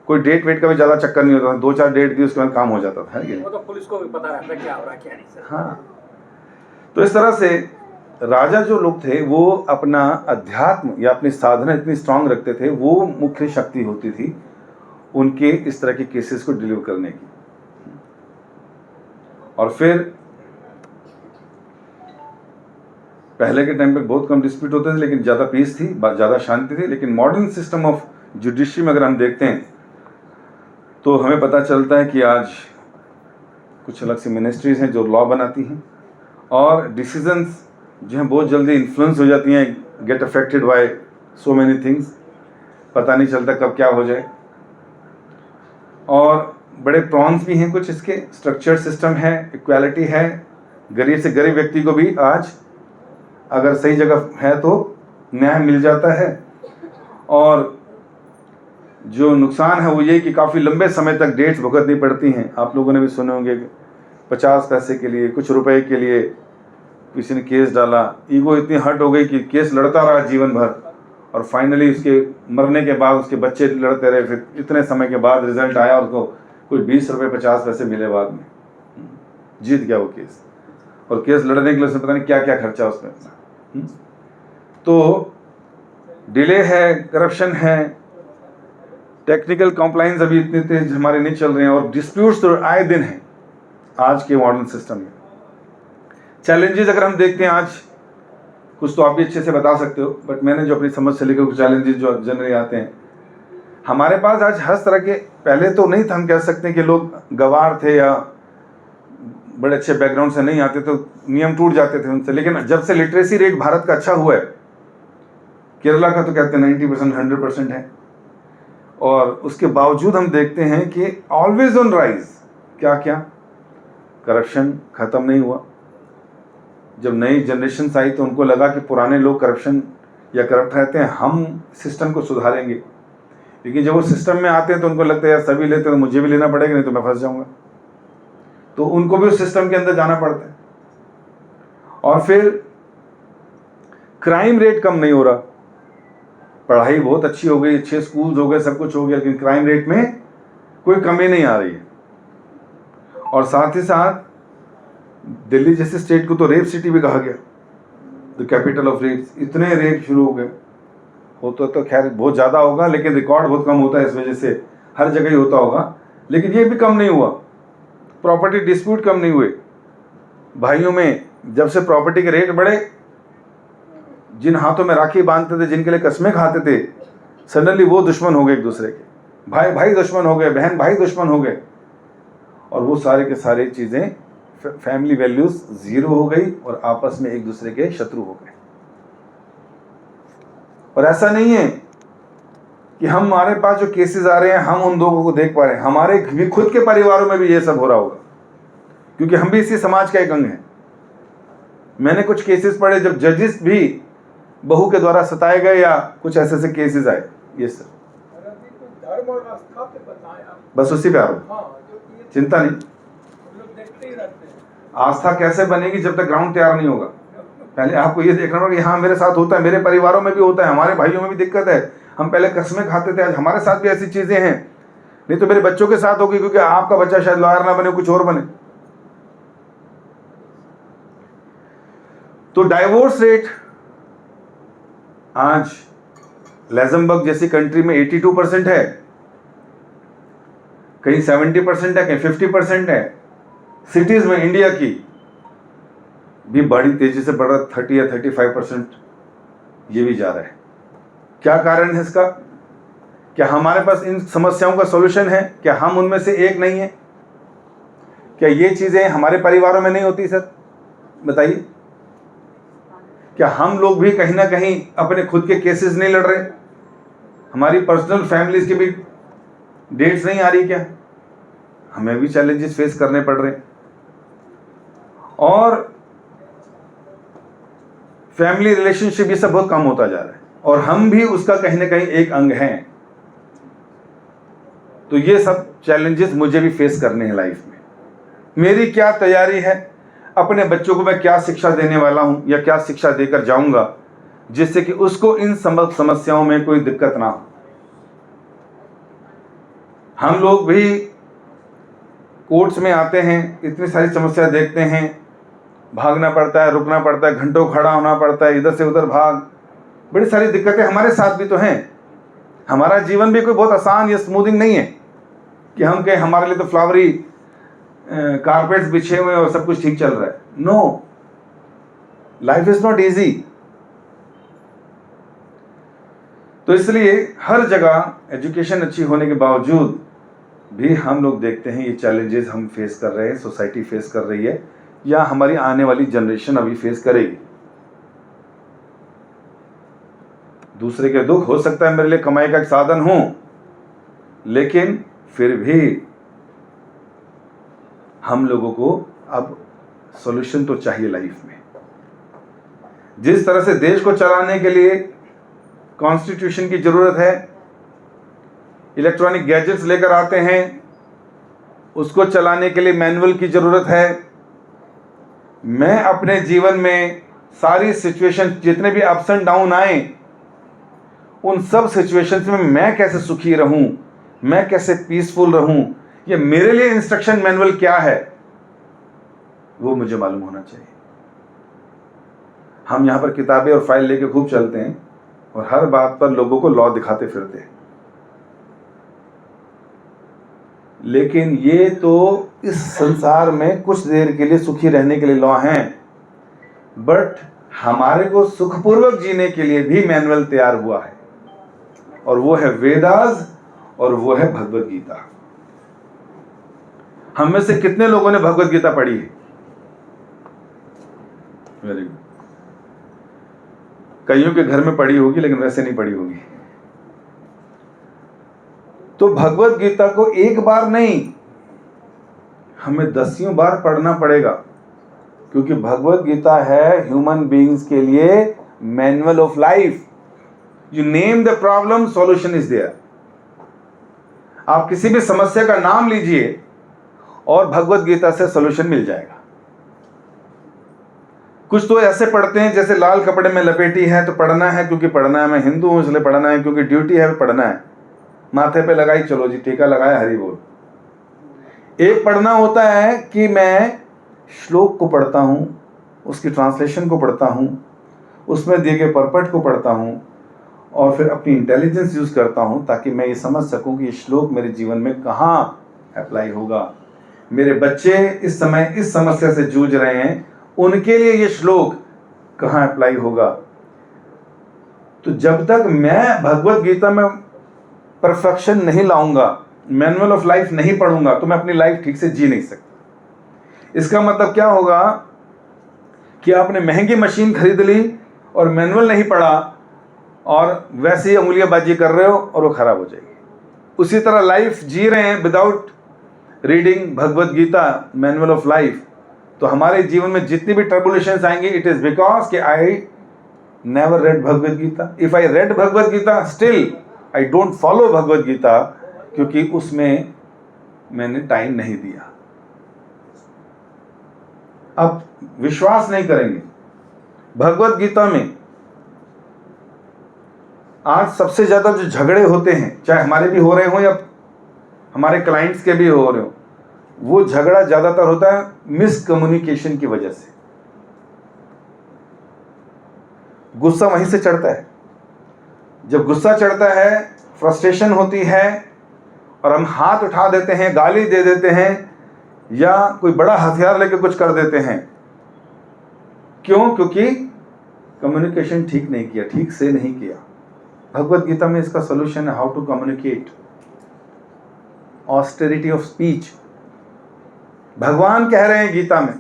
कोई डेट वेट का भी ज़्यादा चक्कर नहीं होता था, 2-4 डेट दी उसके बाद काम हो जाता था, है कि नहीं? वो तो पुलिस को भी पता रहता है क्या हो रहा है क्या नहीं सर। हाँ, तो इस तरह से राजा जो लोग थे वो अपना अध्यात्म या अपनी साधना इतनी स्ट्रांग रखते थे, वो मुख्य शक्ति होती थी उनके इस तरह के केसेस को डिलीवर करने की। और फिर पहले के टाइम पे बहुत कम डिस्प्यूट होते थे, लेकिन ज़्यादा पीस थी, ज़्यादा शांति थी। लेकिन मॉडर्न सिस्टम ऑफ जुडिशरी में अगर हम देखते हैं तो हमें पता चलता है कि आज कुछ अलग सी मिनिस्ट्रीज हैं जो लॉ बनाती हैं और डिसीजंस जो हैं बहुत जल्दी इन्फ्लुएंस हो जाती हैं, get affected by so many things, पता नहीं चलता कब क्या हो जाए। और बड़े प्रॉन्स भी हैं कुछ इसके, स्ट्रक्चर सिस्टम है, इक्वालिटी है, गरीब से गरीब व्यक्ति को भी आज अगर सही जगह है तो न्याय मिल जाता है। और जो नुकसान है वो ये कि काफ़ी लंबे समय तक डेट्स भुगतनी पड़ती हैं। आप लोगों ने भी सुने होंगे 50 पैसे के लिए, कुछ रुपए के लिए किसी ने केस डाला, ईगो इतनी हर्ट हो गई कि केस लड़ता रहा जीवन भर और फाइनली उसके मरने के बाद उसके बच्चे लड़ते रहे। फिर इतने समय के बाद रिजल्ट आया, उसको कोई 20 रुपये 50 पैसे मिले, बाद में जीत गया वो केस। और केस लड़ने के लिए उसने पता नहीं क्या क्या खर्चा उसमें। तो डिले है, करप्शन है, टेक्निकल कॉम्प्लाइंस अभी इतने तेज हमारे नहीं चल रहे हैं, और डिस्प्यूट्स तो आए दिन हैं आज के मॉडर्न सिस्टम में। चैलेंजेस अगर हम देखते हैं आज, कुछ तो आप भी अच्छे से बता सकते हो, बट मैंने जो अपनी समझ से लेकर कुछ चैलेंजेस जो जनरली आते हैं हमारे पास आज, हर तरह के, पहले तो नहीं था हम कह सकते हैं कि लोग गवार थे या बड़े अच्छे बैकग्राउंड से नहीं आते तो नियम टूट जाते थे उनसे, लेकिन जब से लिटरेसी रेट भारत का अच्छा हुआ है, केरला का तो कहते हैं 90% 100% है, और उसके बावजूद हम देखते हैं कि ऑलवेज ऑन राइज। क्या क्या? करप्शन खत्म नहीं हुआ। जब नई जनरेशन आई तो उनको लगा कि पुराने लोग करप्शन या करप्ट रहते हैं, हम सिस्टम को सुधारेंगे, लेकिन जब वो सिस्टम में आते हैं तो उनको लगता है यार सभी लेते हैं तो मुझे भी लेना पड़ेगा, नहीं तो मैं फंस जाऊंगा, तो उनको भी उस सिस्टम के अंदर जाना पड़ता है। और फिर क्राइम रेट कम नहीं हो रहा। पढ़ाई बहुत अच्छी हो गई, अच्छे स्कूल्स हो गए, सब कुछ हो गया, लेकिन क्राइम रेट में कोई कमी नहीं आ रही है। और साथ ही साथ दिल्ली जैसे स्टेट को तो रेप सिटी भी कहा गया, द कैपिटल ऑफ रेप्स। इतने रेप शुरू हो गए, होता तो खैर बहुत ज़्यादा होगा, लेकिन रिकॉर्ड बहुत कम होता है, इस वजह से हर जगह ही होता होगा, लेकिन ये भी कम नहीं हुआ। प्रॉपर्टी डिस्प्यूट कम नहीं हुए। भाइयों में जब से प्रॉपर्टी के रेट बढ़े, जिन हाथों में राखी बांधते थे, जिनके लिए कस्में खाते थे, सडनली वो दुश्मन हो गए एक दूसरे के, भाई भाई दुश्मन हो गए, बहन भाई दुश्मन हो गए, और वो सारे के सारे चीज़ें, फैमिली वैल्यूज जीरो हो गई और आपस में एक दूसरे के शत्रु हो गए। और ऐसा नहीं है कि हमारे पास जो केसेस आ रहे हैं हम उन लोगों को देख पा रहे हैं, हमारे भी खुद के परिवारों में भी ये सब हो रहा होगा, क्योंकि हम भी इसी समाज का एक अंग हैं। मैंने कुछ केसेस पढ़े जब जजेस भी बहू के द्वारा सताए गए, या कुछ ऐसे ऐसे केसेस आए। ये सर धर्म और आस्था पे बताया, बस उसी पे आ रहा हूं, हाँ, जो कि चिंता नहीं। हम लोग देखते ही रहते हैं। आस्था कैसे बनेगी जब तक ग्राउंड तैयार नहीं होगा। पहले आपको ये देखना होगा कि हाँ मेरे साथ होता है, मेरे परिवारों में भी होता है, हमारे भाइयों में भी दिक्कत है, हम पहले कस्में खाते थे, आज हमारे साथ भी ऐसी चीजें हैं, नहीं तो मेरे बच्चों के साथ होगी, क्योंकि आपका बच्चा शायद लॉयर ना बने, कुछ और बने। तो डाइवोर्स रेट आज लग्जमबर्ग जैसी कंट्री में 82% है, कहीं 70% है, कहीं 50% है। सिटीज में इंडिया की भी बड़ी तेजी से बढ़ रहा, 30 या 35% ये भी जा रहा है। क्या कारण है इसका? क्या हमारे पास इन समस्याओं का सॉल्यूशन है? क्या हम उनमें से एक नहीं है? क्या ये चीजें हमारे परिवारों में नहीं होती? सर बताइए, क्या हम लोग भी कहीं ना कहीं अपने खुद के केसेस नहीं लड़ रहे? हमारी पर्सनल फैमिलीज की भी डेट्स नहीं आ रही क्या? हमें भी चैलेंजेस फेस करने पड़ रहे हैं, और फैमिली रिलेशनशिप ये सब बहुत कम होता जा रहा है, और हम भी उसका कहीं ना कहीं एक अंग हैं। तो ये सब चैलेंजेस मुझे भी फेस करने हैं लाइफ में। मेरी क्या तैयारी है, अपने बच्चों को मैं क्या शिक्षा देने वाला हूं, या क्या शिक्षा देकर जाऊंगा जिससे कि उसको इन समस्याओं में कोई दिक्कत ना हो। हम लोग भी कोर्ट्स में आते हैं, इतनी सारी समस्या देखते हैं, भागना पड़ता है, रुकना पड़ता है, घंटों खड़ा होना पड़ता है, इधर से उधर भाग, बड़ी सारी दिक्कतें हमारे साथ भी तो हैं। हमारा जीवन भी कोई बहुत आसान या स्मूथिंग नहीं है कि हम कहें हमारे लिए तो फ्लावरी कारपेट्स बिछे हुए और सब कुछ ठीक चल रहा है। No, life is not easy. तो इसलिए हर जगह एजुकेशन अच्छी होने के बावजूद भी हम लोग देखते हैं ये चैलेंजेस हम फेस कर रहे हैं, सोसाइटी फेस कर रही है, या हमारी आने वाली जनरेशन अभी फेस करेगी। दूसरे के दुख हो सकता है मेरे लिए कमाई का एक साधन हो, लेकिन फिर भी हम लोगों को अब सॉल्यूशन तो चाहिए लाइफ में। जिस तरह से देश को चलाने के लिए कॉन्स्टिट्यूशन की जरूरत है, इलेक्ट्रॉनिक गैजेट्स लेकर आते हैं, उसको चलाने के लिए मैनुअल की जरूरत है। मैं अपने जीवन में सारी सिचुएशन, जितने भी अप्स एंड डाउन आए, उन सब सिचुएशंस में मैं कैसे सुखी रहूं, मैं कैसे पीसफुल रहूं, ये मेरे लिए इंस्ट्रक्शन मैनुअल क्या है, वो मुझे मालूम होना चाहिए। हम यहां पर किताबें और फाइल लेके खूब चलते हैं और हर बात पर लोगों को लॉ दिखाते फिरते हैं, लेकिन ये तो इस संसार में कुछ देर के लिए सुखी रहने के लिए लॉ हैं, बट हमारे को सुखपूर्वक जीने के लिए भी मैनुअल तैयार हुआ है, और वो है वेदास और वो है भगवत गीता। हम में से कितने लोगों ने भगवत गीता पढ़ी है? Very good. कईयों के घर में पढ़ी होगी लेकिन वैसे नहीं पढ़ी होगी। तो भगवत गीता को एक बार नहीं, हमें 10 बार पढ़ना पड़ेगा, क्योंकि भगवत गीता है ह्यूमन बीइंग्स के लिए manual of life. You name the problem, solution is there. आप किसी भी समस्या का नाम लीजिए और भगवत गीता से सॉल्यूशन मिल जाएगा। कुछ तो ऐसे पढ़ते हैं जैसे लाल कपड़े में लपेटी है तो पढ़ना है क्योंकि पढ़ना है, मैं हिंदू हूं इसलिए पढ़ना है, क्योंकि ड्यूटी है पढ़ना है, माथे पे लगाई चलो जी टीका लगाया हरि बोल। एक पढ़ना होता है कि मैं श्लोक को पढ़ता हूं, उसकी ट्रांसलेशन को पढ़ता हूं, उसमें दिए गए परपट को पढ़ता हूं और फिर अपनी इंटेलिजेंस यूज करता हूं ताकि मैं ये समझ सकूं कि ये श्लोक मेरे जीवन में कहाँ अप्लाई होगा। मेरे बच्चे इस समय इस समस्या से जूझ रहे हैं, उनके लिए ये श्लोक कहाँ अप्लाई होगा। तो जब तक मैं भगवत गीता में परफेक्शन नहीं लाऊंगा, मैनुअल ऑफ लाइफ नहीं पढ़ूंगा, तो मैं अपनी लाइफ ठीक से जी नहीं सकता। इसका मतलब क्या होगा कि आपने महंगी मशीन खरीद ली और मैनुअल नहीं पढ़ा और वैसे ही उंगलियाबाजी कर रहे हो और वो खराब हो जाएगी। उसी तरह लाइफ जी रहे हैं without reading Bhagavad Gita, manual of life, तो हमारे जीवन में जितनी भी ट्रबुलेशंस आएंगी, इट इज बिकॉज कि I never read Bhagavad Gita. If I read Bhagavad Gita, still I don't follow Bhagavad Gita, क्योंकि उसमें मैंने टाइम नहीं दिया। अब विश्वास नहीं करेंगे, भगवत गीता में आज सबसे ज्यादा जो झगड़े होते हैं, चाहे हमारे भी हो रहे हो या हमारे क्लाइंट्स के भी हो रहे हो, वो झगड़ा ज्यादातर होता है मिसकम्युनिकेशन की वजह से। गुस्सा वहीं से चढ़ता है। जब गुस्सा चढ़ता है, फ्रस्ट्रेशन होती है और हम हाथ उठा देते हैं, गाली दे देते हैं या कोई बड़ा हथियार लेकर कुछ कर देते हैं। क्यों? क्योंकि कम्युनिकेशन ठीक नहीं किया, ठीक से नहीं किया। भगवत गीता में इसका सॉल्यूशन है, how to communicate, austerity of speech. भगवान कह रहे हैं गीता में,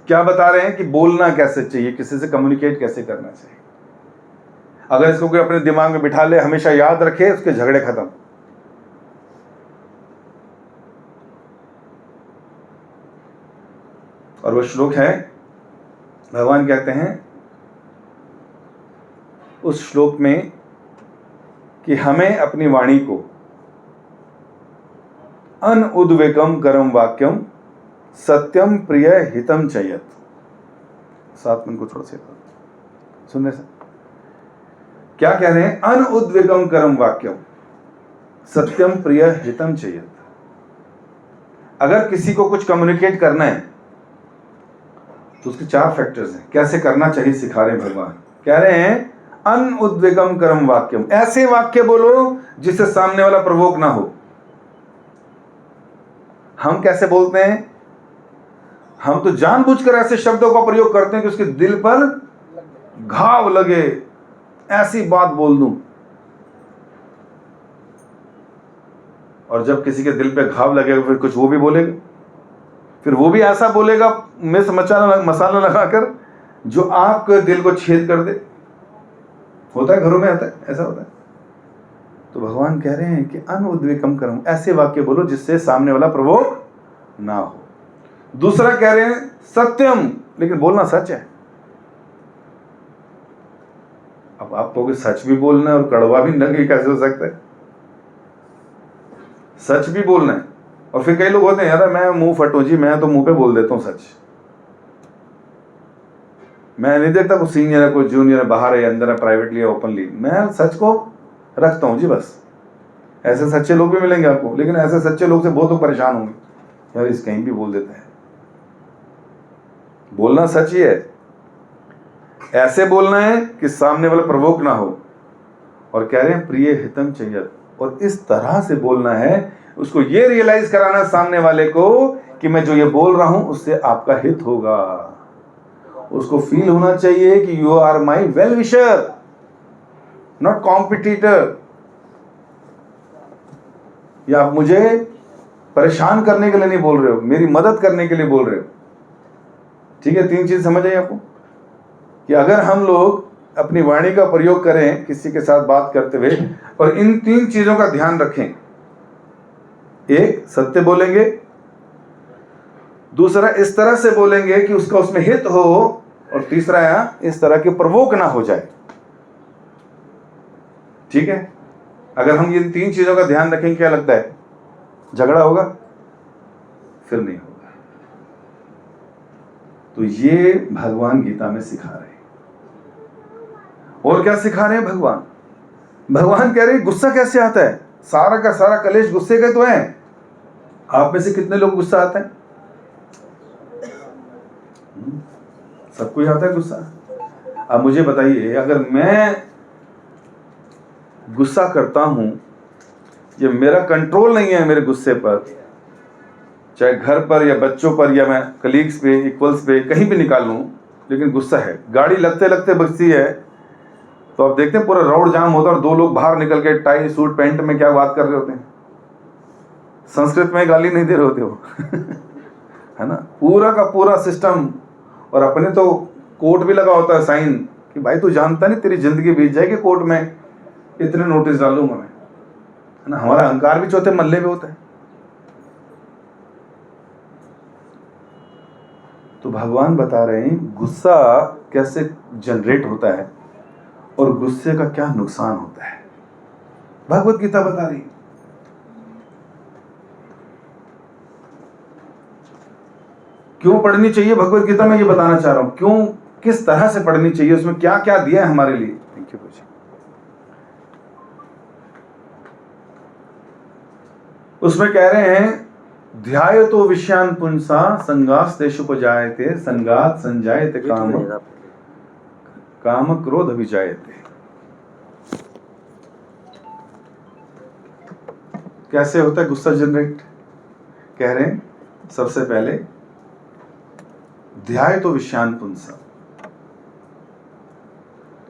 क्या बता रहे हैं कि बोलना कैसे चाहिए, किसी से कम्युनिकेट कैसे करना चाहिए। अगर इसको कोई अपने दिमाग में बिठा ले, हमेशा याद रखे, उसके झगड़े खत्म। और वो श्लोक है, भगवान कहते हैं उस श्लोक में कि हमें अपनी वाणी को अनुद्वेगम करम वाक्यम सत्यम प्रिय हितम चयत। 7 मिनट को थोड़ा सा सुनने से क्या कह रहे हैं? अनुद्वेगम करम वाक्यम सत्यम प्रिय हितम चयत। अगर किसी को कुछ कम्युनिकेट करना है तो उसके 4 फैक्टर्स हैं, कैसे करना चाहिए सिखा रहे हैं भगवान। कह रहे हैं अनुद्वेगम करम वाक्यम, ऐसे वाक्य बोलो जिससे सामने वाला प्रवोक ना हो। हम कैसे बोलते हैं? हम तो जानबूझकर ऐसे शब्दों का प्रयोग करते हैं कि उसके दिल पर घाव लगे, ऐसी बात बोल दूं। और जब किसी के दिल पे घाव लगेगा फिर कुछ वो भी बोलेगा, फिर वो भी ऐसा बोलेगा मिर्च मसाला लगाकर जो आपके दिल को छेद कर दे। होता है, घरों में आता है, ऐसा होता है। तो भगवान कह रहे हैं कि अनुद्वेगम करम, ऐसे वाक्य बोलो जिससे सामने वाला प्रवोक ना हो। दूसरा कह रहे हैं सत्यम, लेकिन बोलना सच है। अब आप कहोगे सच भी बोलना है और कड़वा भी लगे, कैसे हो सकता है? सच भी बोलना है। और फिर कई लोग होते हैं, यार मैं मुंह फटूं जी, मैं तो मुंह पे बोल देता हूं सच, मैं नहीं देखता कोई सीनियर है कोई जूनियर है, बाहर है अंदर है, प्राइवेटली है ओपनली, मैं सच को रखता हूं जी बस। ऐसे सच्चे लोग भी मिलेंगे आपको, लेकिन ऐसे सच्चे लोग से बहुत लोग परेशान होंगे, यार इस कहीं भी बोल देता है। बोलना सच ही है, ऐसे बोलना है कि सामने वाला प्रवोक ना हो। और कह रहे हैं प्रिय हितम चयत, और इस तरह से बोलना है उसको ये रियलाइज कराना सामने वाले को कि मैं जो ये बोल रहा हूं उससे आपका हित होगा। उसको फील होना चाहिए कि you are my well wisher, not competitor, या आप मुझे परेशान करने के लिए नहीं बोल रहे हो, मेरी मदद करने के लिए बोल रहे हो। ठीक है, 3 चीज समझ आई आपको कि अगर हम लोग अपनी वाणी का प्रयोग करें किसी के साथ बात करते हुए और इन 3 चीजों का ध्यान रखें, एक सत्य बोलेंगे, दूसरा इस तरह से बोलेंगे कि उसका उसमें हित हो, और तीसरा इस तरह के प्रवोक ना हो जाए। ठीक है, अगर हम ये 3 चीजों का ध्यान रखेंगे, क्या लगता है झगड़ा होगा? फिर नहीं होगा। तो ये भगवान गीता में सिखा रहे हैं। और क्या सिखा रहे हैं भगवान? भगवान कह रहे हैं गुस्सा कैसे आता है? सारा का सारा कलेश गुस्से का तो है। आप में से कितने लोग गुस्सा आता है? सबको ही आता है गुस्सा। अब मुझे बताइए, अगर मैं गुस्सा करता हूं, ये मेरा कंट्रोल नहीं है मेरे गुस्से पर, चाहे घर पर या बच्चों पर या मैं कलीग्स पे, इक्वल्स पे कहीं भी निकाल लूं, लेकिन गुस्सा है, गाड़ी लगते लगते बचती है, तो आप देखते हैं पूरा रोड जाम होता है और 2 लोग बाहर निकल के टाई सूट पैंट में क्या बात कर रहे होते हैं, संस्कृत में गाली नहीं दे रहे होते वो है ना, पूरा का पूरा सिस्टम। और अपने तो कोर्ट भी लगा होता है साइन कि भाई तू जानता नहीं तेरी जिंदगी बीत जाएगी कोर्ट में, इतने नोटिस डालूंगा मैं, है ना। हमारा अहंकार भी चौथे मल्ले पे होता है। तो भगवान बता रहे हैं गुस्सा कैसे जनरेट होता है और गुस्से का क्या नुकसान होता है। भगवत गीता बता रही है। क्यों पढ़नी चाहिए भगवत गीता में, ये बताना चाह रहा हूं। क्यों, किस तरह से पढ़नी चाहिए, उसमें क्या क्या दिया है हमारे लिए। Thank you. उसमें कह रहे हैं ध्यायतो विषयान पुंसा संगास्तेषुपजायते संगात संजायते काम काम क्रोध विजायते। कैसे होता है गुस्सा जनरेट? कह रहे हैं सबसे पहले ध्यायतो विषयान पुंसा,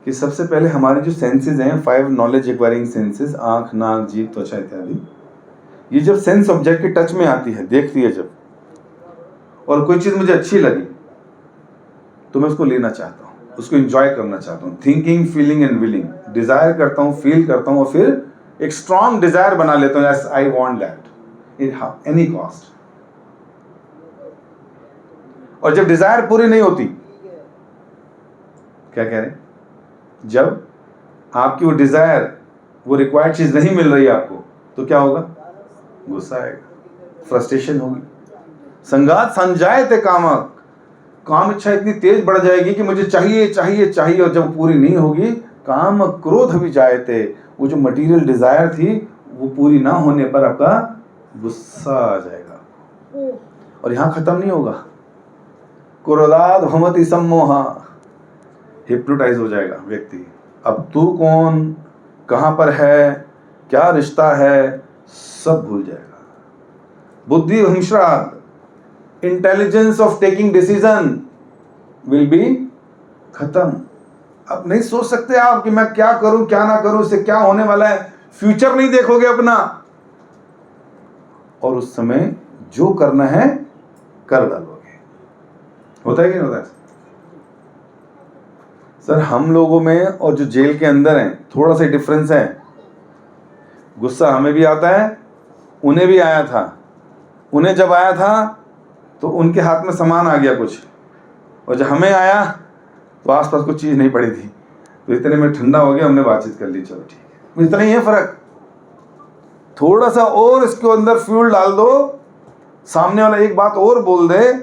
कि सबसे पहले हमारे जो सेंसेस हैं, 5 नॉलेज एक्वायरिंग सेंसेस, आंख, नाक, जीभ, त्वचा इत्यादि, ये जब सेंस ऑब्जेक्ट के टच में आती है, देखती है जब, और कोई चीज मुझे अच्छी लगी तो मैं उसको लेना चाहता हूँ, उसको एंजॉय करना चाहता हूँ। Thinking, feeling and willing, desire करता हूँ, फील करता हूँ, और फिर एक स्ट्रॉन्ग डिजायर बना लेता हूँ, yes I want that at any cost. और जब डिजायर पूरी नहीं होती, क्या कह रहे हैं, जब आपकी वो डिजायर, वो रिक्वायर्ड चीज नहीं मिल रही आपको, तो क्या होगा? गुस्सा आएगा, फ्रस्ट्रेशन होगी। संगात संजायते कामक, काम इच्छा इतनी तेज बढ़ जाएगी कि मुझे चाहिए चाहिए चाहिए, और जब पूरी नहीं होगी काम क्रोध भी जायते, वो जो मटेरियल डिजायर थी वो पूरी ना होने पर आपका गुस्सा आ जाएगा। और यहां खत्म नहीं होगा, क्रोधाद भमति सम्मोहा, हिप्नोटाइज हो जाएगा व्यक्ति। अब तू कौन, कहां पर है, क्या रिश्ता है, सब भूल जाएगा। बुद्धि भ्रंशात, intelligence of taking decision will be खत्म। अब नहीं सोच सकते आप कि मैं क्या करूं क्या ना करूं, इससे क्या होने वाला है, फ्यूचर नहीं देखोगे अपना, और उस समय जो करना है कर डालोगे। होता है कि नहीं होता है? सर हम लोगों में और जो जेल के अंदर हैं थोड़ा सा डिफरेंस है। गुस्सा हमें भी आता है, उन्हें भी आया था। उन्हें जब आया था तो उनके हाथ में सामान आ गया कुछ, और जब हमें आया तो आसपास कुछ चीज़ नहीं पड़ी थी, तो इतने में ठंडा हो गया, हमने बातचीत कर ली, चलो ठीक है। इतना ही है फर्क। थोड़ा सा और इसके अंदर फ्यूल डाल दो, सामने वाला एक बात और बोल दे,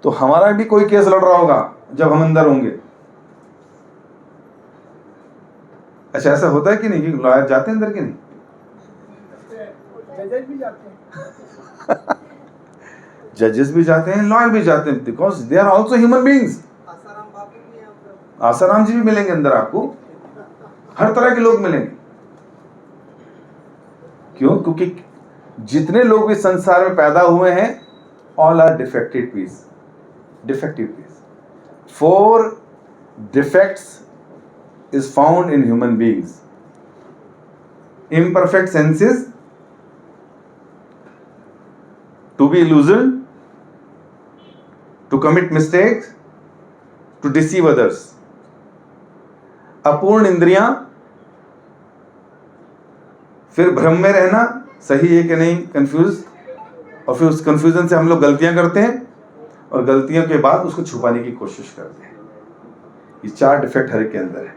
तो हमारा भी कोई केस लड़ रहा होगा जब हम अंदर होंगे। अच्छा ऐसा होता है कि नहीं, कि लॉयर जाते हैं अंदर कि नहीं? जजेस भी जाते हैं। जजेस भी जाते हैं, लॉयर भी जाते हैं, because they are also human beings. Asaram ji भी मिलेंगे अंदर आपको, हर तरह के लोग मिलेंगे। क्यों? क्योंकि जितने लोग भी संसार में पैदा हुए हैं, all are defected piece, defective piece. 4 defects is found in human beings. Imperfect senses, to be illusioned, to commit mistakes, to deceive others. अपूर्ण इंद्रियां, फिर भ्रम में रहना, सही है कि नहीं, कंफ्यूज, और फिर उस कंफ्यूजन से हम लोग गलतियां करते हैं और गलतियों के बाद उसको छुपाने की कोशिश करते हैं. ये 4 डिफेक्ट हर एक के अंदर है.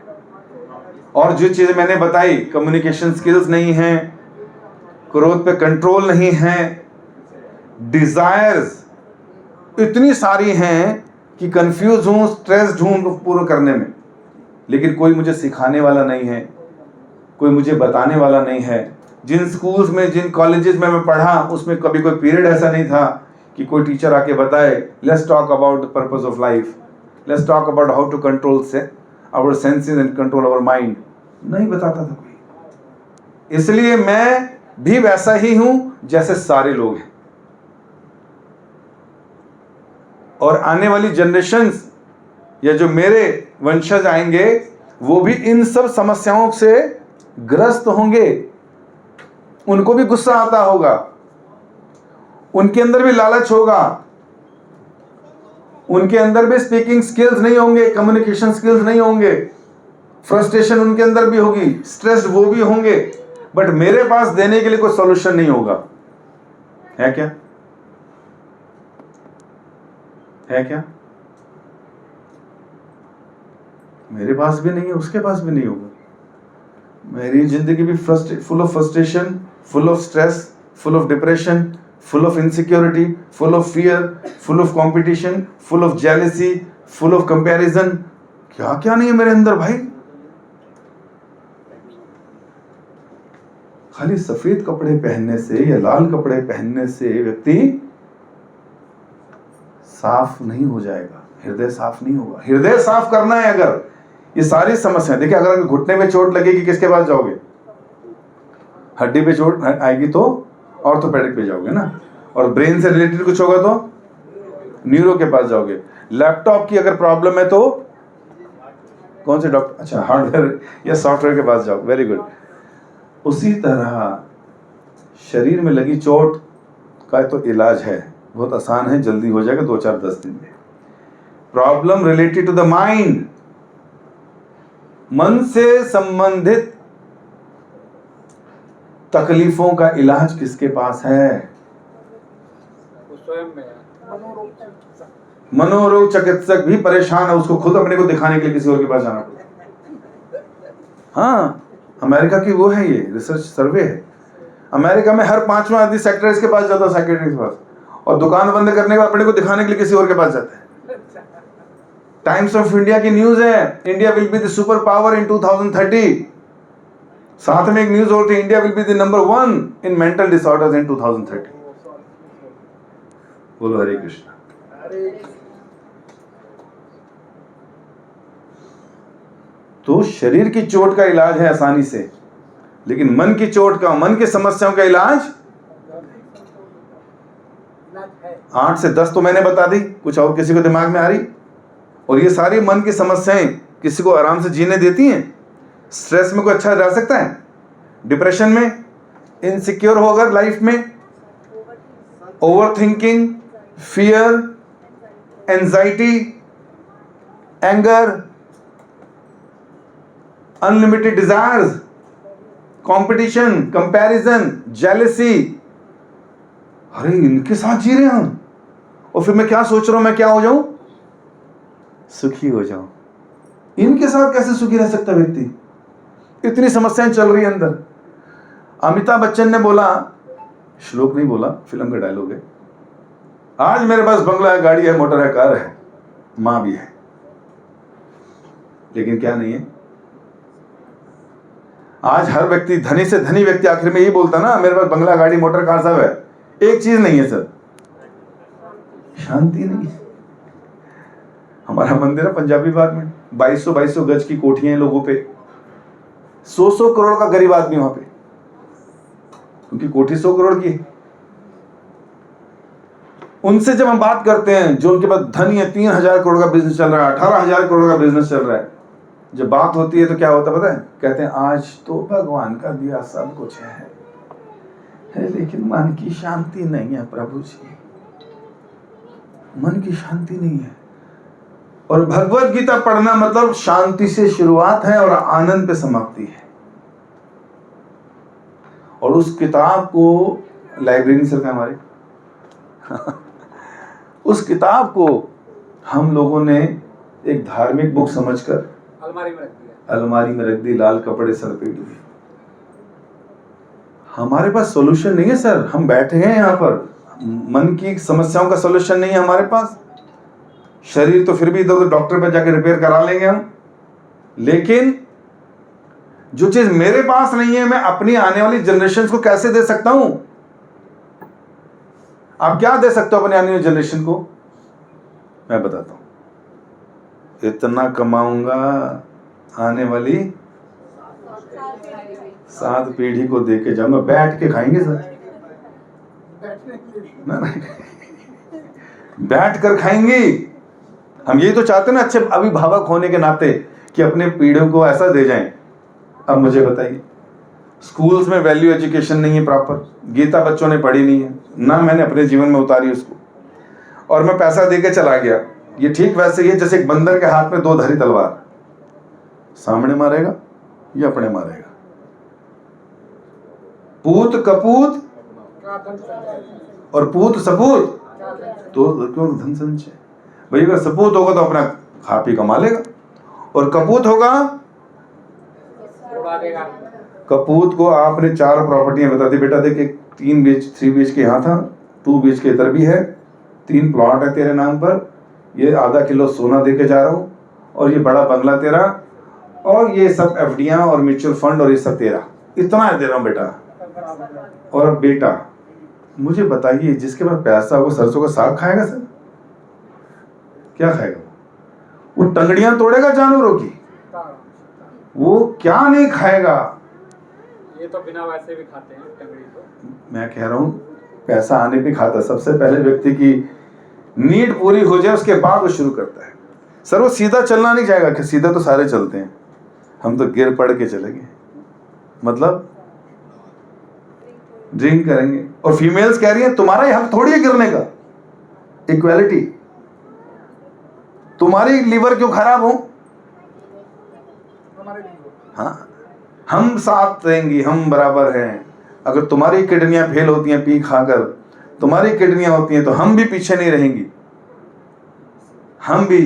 और जो चीजें मैंने बताई, कम्युनिकेशन स्किल्स नहीं है, क्रोध पे कंट्रोल नहीं है, डिजायर्स इतनी सारी हैं कि कंफ्यूज हूं, स्ट्रेस्ड हूं पूर्ण करने में, लेकिन कोई मुझे सिखाने वाला नहीं है, कोई मुझे बताने वाला नहीं है. जिन स्कूल्स में, जिन कॉलेजेस में मैं पढ़ा, उसमें कभी कोई पीरियड ऐसा नहीं था कि कोई टीचर आके बताए, let's talk about the purpose of life, let's talk about how to control our senses and control our mind. नहीं बताता था कोई. इसलिए मैं भी वैसा ही हूं जैसे सारे लोग हैं. और आने वाली जनरेशंस या जो मेरे वंशज आएंगे, वो भी इन सब समस्याओं से ग्रस्त होंगे. उनको भी गुस्सा आता होगा, उनके अंदर भी लालच होगा, उनके अंदर भी स्पीकिंग स्किल्स नहीं होंगे, कम्युनिकेशन स्किल्स नहीं होंगे, फ्रस्ट्रेशन उनके अंदर भी होगी, स्ट्रेस्ड वो भी होंगे, बट मेरे पास देने के लिए कोई सॉल्यूशन नहीं होगा. है क्या? है क्या? मेरे पास भी नहीं है, उसके पास भी नहीं होगा. मेरी जिंदगी भी full of frustration, full of stress, full of depression, full of insecurity, full of fear, full of competition, full of jealousy, full of comparison. क्या क्या नहीं है मेरे अंदर भाई. खाली सफेद कपड़े पहनने से या लाल कपड़े पहनने से व्यक्ति साफ नहीं हो जाएगा, हृदय साफ नहीं होगा. हृदय साफ करना है अगर ये सारी समस्याएं, देखिए अगर घुटने में चोट लगेगी किसके पास जाओगे? हड्डी पे चोट आएगी तो ऑर्थोपेडिक पे जाओगे ना, और ब्रेन से रिलेटेड कुछ होगा तो न्यूरो के पास जाओगे. लैपटॉप की अगर प्रॉब्लम है तो कौन से डॉक्टर? अच्छा, हार्डवेयर या सॉफ्टवेयर के पास जाओ. Very good. उसी तरह शरीर में लगी चोट का तो इलाज है, बहुत आसान है, जल्दी हो जाएगा 2-4-10 दिन में. Problem related to the mind, मन से संबंधित तकलीफों का इलाज किसके पास है? स्वयं में. मनोरोग चिकित्सक भी परेशान है, उसको खुद अपने को दिखाने के लिए किसी और के पास जाना पड़ता. हाँ, अमेरिका की वो है, ये रिसर्च सर्वे है. अमेरिका में हर 5वां आदमी सेक्रेटरी के पास जाता है, सेक्रेटरी के पास, और दुकान बंद करने के बाद अपने को दिखाने के लिए किसी और के पास जाता है. टाइम्स ऑफ इंडिया की न्यूज है, India will be the super power in 2030. साथ में एक न्यूज होती है, India will be the number 1 in mental disorders इन 2030. बोलो हरे कृष्णा. तो शरीर की चोट का इलाज है आसानी से, लेकिन मन की चोट का, मन की समस्याओं का इलाज 8 से 10 तो मैंने बता दी, कुछ और किसी को दिमाग में आ रही? और ये सारी मन की समस्याएं किसी को आराम से जीने देती हैं? स्ट्रेस में कोई अच्छा रह सकता है? डिप्रेशन में, इनसिक्योर होगा लाइफ में, over thinking, fear, anxiety, anger, unlimited desires, competition, comparison, jealousy. अरे इनके साथ जी रहे हैं हम, और फिर मैं क्या सोच रहा हूं, मैं क्या हो जाऊं? सुखी हो जाऊं. इनके साथ कैसे सुखी रह सकता व्यक्ति? इतनी समस्याएं चल रही है अंदर. अमिताभ बच्चन ने बोला, श्लोक नहीं बोला, फिल्म का डायलॉग है, आज मेरे पास बंगला है, गाड़ी है, मोटर है, कार है, मां भी है, लेकिन क्या नहीं है? आज हर व्यक्ति, धनी से धनी व्यक्ति आखिर में यही बोलता ना, मेरे पास बंगला, गाड़ी, मोटर, कार सब है, एक चीज नहीं है सर, शांति नहीं है. हमारा मंदिर है पंजाबी बाग में, 2200 गज की कोठियां हैं लोगों पे, 100 करोड़ का गरीब आदमी वहां पे, क्योंकि कोठी 100 करोड़ की है. उनसे जब हम बात करते हैं जो उनके पास धन है, 3,000 करोड़ का बिजनेस चल रहा है, 18,000 करोड़ का बिजनेस चल रहा है, जब बात होती है तो क्या होता है पता है? कहते हैं आज तो भगवान का दिया सब कुछ है लेकिन मन की शांति नहीं है प्रभु जी, मन की शांति नहीं है। और भगवत गीता पढ़ना मतलब शांति से शुरुआत है और आनंद पे समाप्ति है। और उस किताब को लाइब्रेरी सर का हमारे उस किताब को हम लोगों ने एक धार्मिक बुक समझकर अलमारी में रख दिया, लाल कपड़े सर पे लिए। हमारे पास सॉल्यूशन नहीं है सर, हम बैठे हैं यहाँ पर, मन की समस्याओं का सॉल्यूशन नहीं है हमारे पास। शरीर तो फिर भी इधर उधर डॉक्टर पे जाके रिपेयर करा लेंगे हम, लेकिन जो चीज मेरे पास नहीं है मैं अपनी आने वाली जनरेशन को कैसे दे सकता हूं? आप क्या दे सकते हो अपने आने वाली जनरेशन को? मैं बताता हूं, इतना कमाऊंगा आने वाली 7 पीढ़ी को दे के जाऊंगा, बैठ के खाएंगे सर, बैठने के लिए ना बैठ कर खाएंगे। हम यही तो चाहते हैं ना, अच्छे अभिभावक होने के नाते कि अपने पीढ़ियों को ऐसा दे जाएं। अब मुझे बताइए, स्कूल्स में वैल्यू एजुकेशन नहीं है प्रॉपर, गीता बच्चों ने पढ़ी नहीं है ना, मैंने अपने जीवन में उतारी उसको, और मैं पैसा दे के चला गया। ये ठीक वैसे ही है जैसे एक बंदर के हाथ में 2 धारी तलवार, सामने मारेगा या अपने मारेगा। पूत कपूत क्या धन संचय, और पूत सपूत, क्या धन संचय। तो क्यों धन संचय? भाई अगर सपूत होगा तो अपना खा पी कमा लेगा, और कपूत होगा, उड़ा देगा। कपूत को आपने 4 प्रॉपर्टियां बता दी, बेटा देख एक 3 BHK यहाँ था, 2 BHK इधर भी है, 3 प्लॉट है तेरे नाम पर, ये आधा किलो सोना दे के जा रहा हूँ, और ये बड़ा बंगला तेरा, और ये सब FDयां और म्यूचुअल फंड और ये सब तेरा, इतना दे रहा हूँ बेटा। और अब बेटा मुझे बताइए, जिसके पास पैसा हो सरसों का साग खाएगा सर? क्या खाएगा? वो टंगड़ियां तोड़ेगा जानवरों की, वो क्या नहीं खाएगा। ये तो बिना वैसे भी खाते हैं टंगड़ी तो। मैं कह रहा हूं पैसा आने पे खाता, सबसे पहले व्यक्ति की नीड पूरी हो जाए उसके बाद वो शुरू करता है। सर वो सीधा चलना नहीं जाएगा, कि सीधा तो सारे चलते हैं, हम तो गिर पड़ के चलेंगे, मतलब ड्रिंक करेंगे। और फीमेल्स कह रही है तुम्हारा ही हक थोड़ी है गिरने का, इक्वालिटी, तुम्हारी लीवर क्यों खराब हो? हमारे लिए हाँ, हम साथ रहेंगे, हम बराबर हैं। अगर तुम्हारी किडनियां फेल होती हैं पी खाकर, तुम्हारी किडनियां होती हैं, तो हम भी पीछे नहीं रहेंगी, हम भी।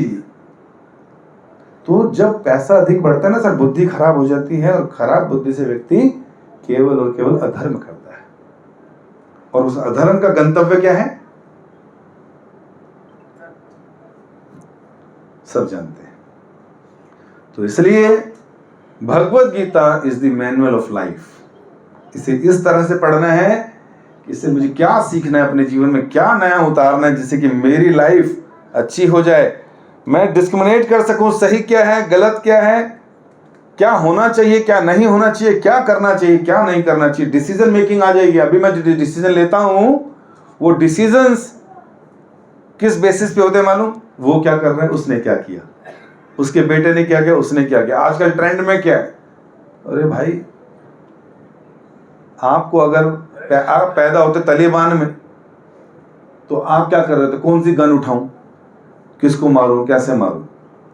तो जब पैसा अधिक बढ़ता है ना सर, बुद्धि खराब हो जाती है, और खराब बुद्धि से व्यक्ति केवल और केवल अधर्म करता है। और उस अधर्म का गंतव्य क्या है सब जानते हैं। तो इसलिए Bhagavad Gita is the manual of life. इसे इस तरह से पढ़ना है कि इससे मुझे क्या सीखना है, अपने जीवन में क्या नया उतारना है, जिससे कि मेरी लाइफ अच्छी हो जाए, मैं डिस्क्रिमिनेट कर सकूं सही क्या है गलत क्या है, क्या होना चाहिए क्या नहीं होना चाहिए, क्या करना चाहिए क्या नहीं करना चाहिए। डिसीजन मेकिंग आ जाएगी। अभी मैं जो डिसीजन लेता हूं वो डिसीजंस किस बेसिस पे होते हैं मालूम? वो क्या कर रहे हैं, उसने क्या किया, उसके बेटे ने क्या किया, उसने क्या किया, आजकल ट्रेंड में क्या है। अरे भाई आपको अगर आप पैदा होते तालिबान में तो आप क्या कर रहे थे? कौन सी गन उठाऊं, किसको मारूं, कैसे मारूं,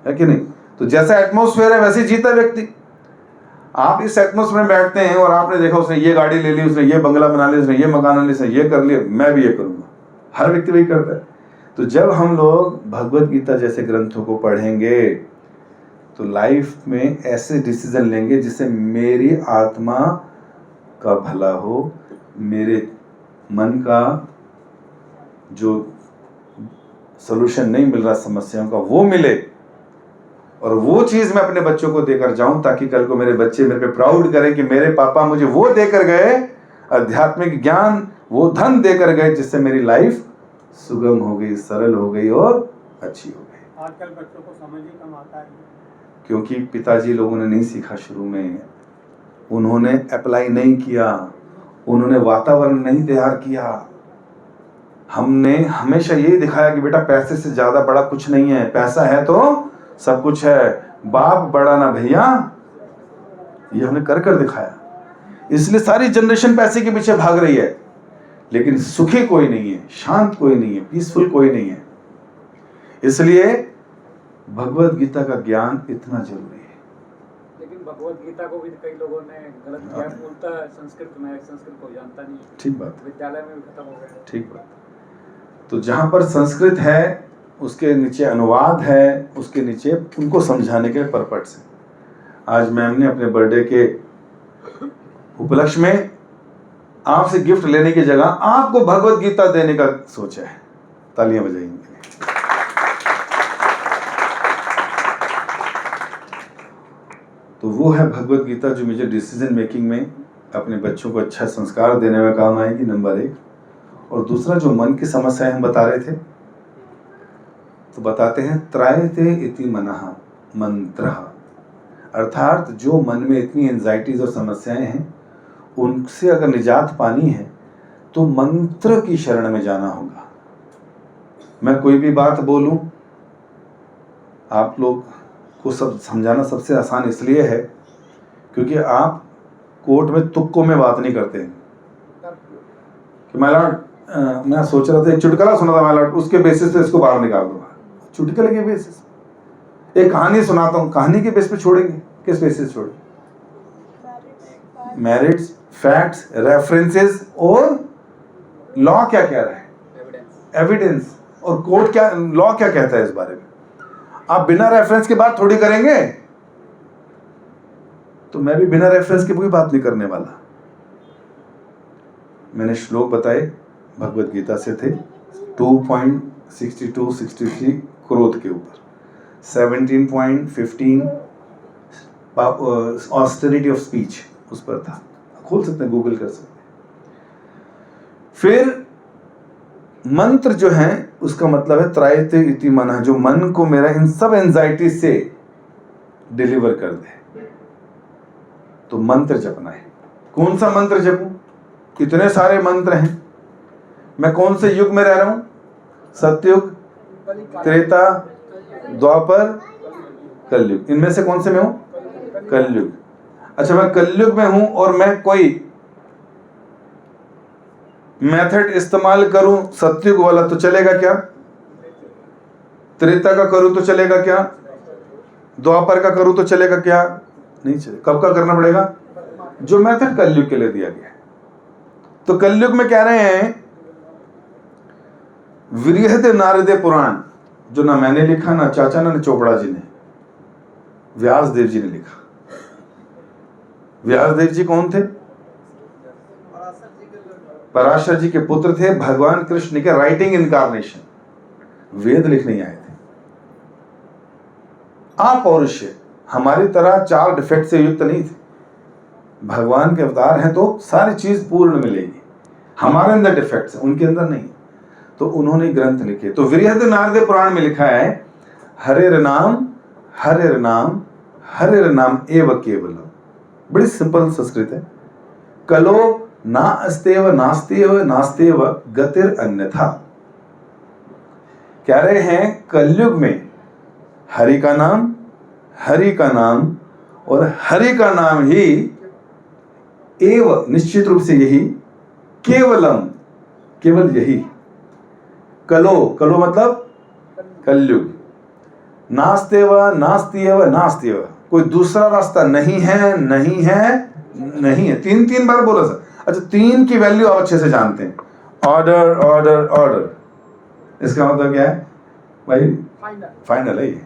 है कि नहीं? तो जैसा एटमॉस्फेयर है वैसे जीता व्यक्ति। आप इस एटमॉस्फेयर में बैठते हैं और आपने देखा उसने ये गाड़ी ले ली, उसने ये बंगला बना लिया, उसने ये मकान बना लिया, उसने ये कर लिया, मैं भी ये करूंगा। हर व्यक्ति वही करता है। तो जब हम लोग भगवत गीता जैसे ग्रंथों को पढ़ेंगे तो लाइफ में ऐसे डिसीजन लेंगे जिससे मेरी आत्मा का भला हो, मेरे मन का जो सॉल्यूशन नहीं मिल रहा समस्याओं का वो मिले, और वो चीज मैं अपने बच्चों को देकर जाऊं ताकि कल को मेरे बच्चे मेरे पे प्राउड करें कि मेरे पापा मुझे वो देकर गए, आध्यात्मिक ज्ञान, वो धन देकर गए जिससे मेरी लाइफ सुगम हो गई, सरल हो गई और अच्छी हो गई। आजकल बच्चों को समझ ही कम आता है, क्योंकि पिताजी लोगों ने नहीं सीखा शुरू में, उन्होंने अप्लाई नहीं किया, उन्होंने वातावरण नहीं तैयार किया। हमने हमेशा यही दिखाया कि बेटा पैसे से ज्यादा बड़ा कुछ नहीं है, पैसा है तो सब कुछ है, बाप बड़ा ना भैया, ये हमने कर कर दिखाया। इसलिए सारी जनरेशन पैसे के पीछे भाग रही है, लेकिन सुखी कोई नहीं है, शांत कोई नहीं है, पीसफुल कोई नहीं है। इसलिए भगवत गीता का ज्ञान इतना जरूरी है। लेकिन भगवत गीता को भी कई लोगों ने गलत किया, बोलता है संस्कृत में, संस्कृत को जानता नहीं। ठीक बात, विद्यालय में भी खत्म हो गया। ठीक बात। तो जहां पर संस्कृत है उसके नीचे अनुवाद है, उसके नीचे उनको समझाने के पर्पस से आज मैम ने अपने बर्थडे के उपलक्ष्य में आपसे गिफ्ट लेने की जगह आपको भगवत गीता देने का सोचा है। तालियां बजाएंगे। तो वो है भगवत गीता जो मुझे डिसीजन मेकिंग में अपने बच्चों को अच्छा संस्कार देने में काम आएगी, नंबर 1। और दूसरा जो मन की समस्याएं हम बता रहे थे, तो बताते हैं त्रायते इति मनः मंत्रः, अर्थात जो मन में इतनी एंजाइटीज और समस्याएं हैं उनसे अगर निजात पानी है तो मंत्र की शरण में जाना होगा। मैं कोई भी बात बोलूं, आप लोग को सब समझाना सबसे आसान इसलिए है क्योंकि आप कोर्ट में तुक्कों में बात नहीं करते हैं कि माय लॉर्ड मैं सोच रहा था एक चुटकुला सुना था माय लॉर्ड, उसके बेसिस पे इसको बाहर निकाल दूंगा। चुटकुले के बेसिस, एक कहानी सुनाता हूँ, कहानी के बेस पे छोड़ेंगे, किस बेसिस छोड़ेंगे? मेरिट्स, फैक्ट्स, रेफरेंसेस और लॉ क्या कह रहा है, एविडेंस। और कोर्ट क्या, लॉ क्या कहता है इस बारे में। आप बिना रेफरेंस के बात थोड़ी करेंगे, तो मैं भी बिना रेफरेंस के कोई बात नहीं करने वाला। मैंने श्लोक बताए भगवत गीता से थे 2.62-63 क्रोध के ऊपर, 17.15 ऑस्टेरिटी ऑफ स्पीच उस पर था, खोल सकते हैं, गूगल कर सकते हैं। फिर मंत्र जो है उसका मतलब है त्रायते इति मनः, जो मन को मेरा इन सब एंजाइटी से डिलीवर कर दे। तो मंत्र जपना है। कौन सा मंत्र जपूं? इतने सारे मंत्र हैं। मैं कौन से युग में रह रहा हूं? सतयुग, त्रेता, द्वापर, कलयुग। इनमें से कौन से में हूं? कलयुग। अच्छा, मैं कलयुग में हूं और मैं कोई मेथड इस्तेमाल करूं सतयुग वाला तो चलेगा क्या? त्रेता का करूं तो चलेगा क्या? द्वापर का करूं तो चलेगा क्या? नहीं चलेगा। कब का करना पड़ेगा? जो मेथड कलयुग के लिए दिया गया है। तो कलयुग में कह रहे हैं विरहते नारदे पुराण, जो ना मैंने लिखा, ना चाचा, ना चोपड़ा जी ने, व्यासदेव जी ने लिखा। व्यासदेव जी कौन थे? पराशर जी के पुत्र थे, भगवान कृष्ण के राइटिंग इनकारनेशन, वेद लिखने आए थे। अपौरुष्य, हमारी तरह 4 डिफेक्ट से युक्त नहीं थे। भगवान के अवतार हैं तो सारी चीज पूर्ण मिलेगी। हमारे अंदर डिफेक्ट्स हैं, उनके अंदर नहीं। तो उन्होंने ग्रंथ लिखे। तो विरहते नारदे पुराण में लिखा है हरेर नाम हरेर नाम हरेर नाम एव केवलम। बड़ी सिंपल संस्कृत है। कलो ना अस्तेव नास्तेव नास्तेव गतिर अन्यथा। कह रहे हैं कलयुग में हरि का नाम और हरि का नाम ही एव, निश्चित रूप से यही, केवलम, केवल यही। कलो मतलब कलयुग, नास्तेव नास्तियव नास्तियव, कोई दूसरा रास्ता नहीं है, नहीं है, नहीं है। 3 बार बोला सर। अच्छा, 3 की वैल्यू आप अच्छे से जानते हैं। ऑर्डर ऑर्डर ऑर्डर, इसका मतलब क्या है भाई? फाइनल है ये।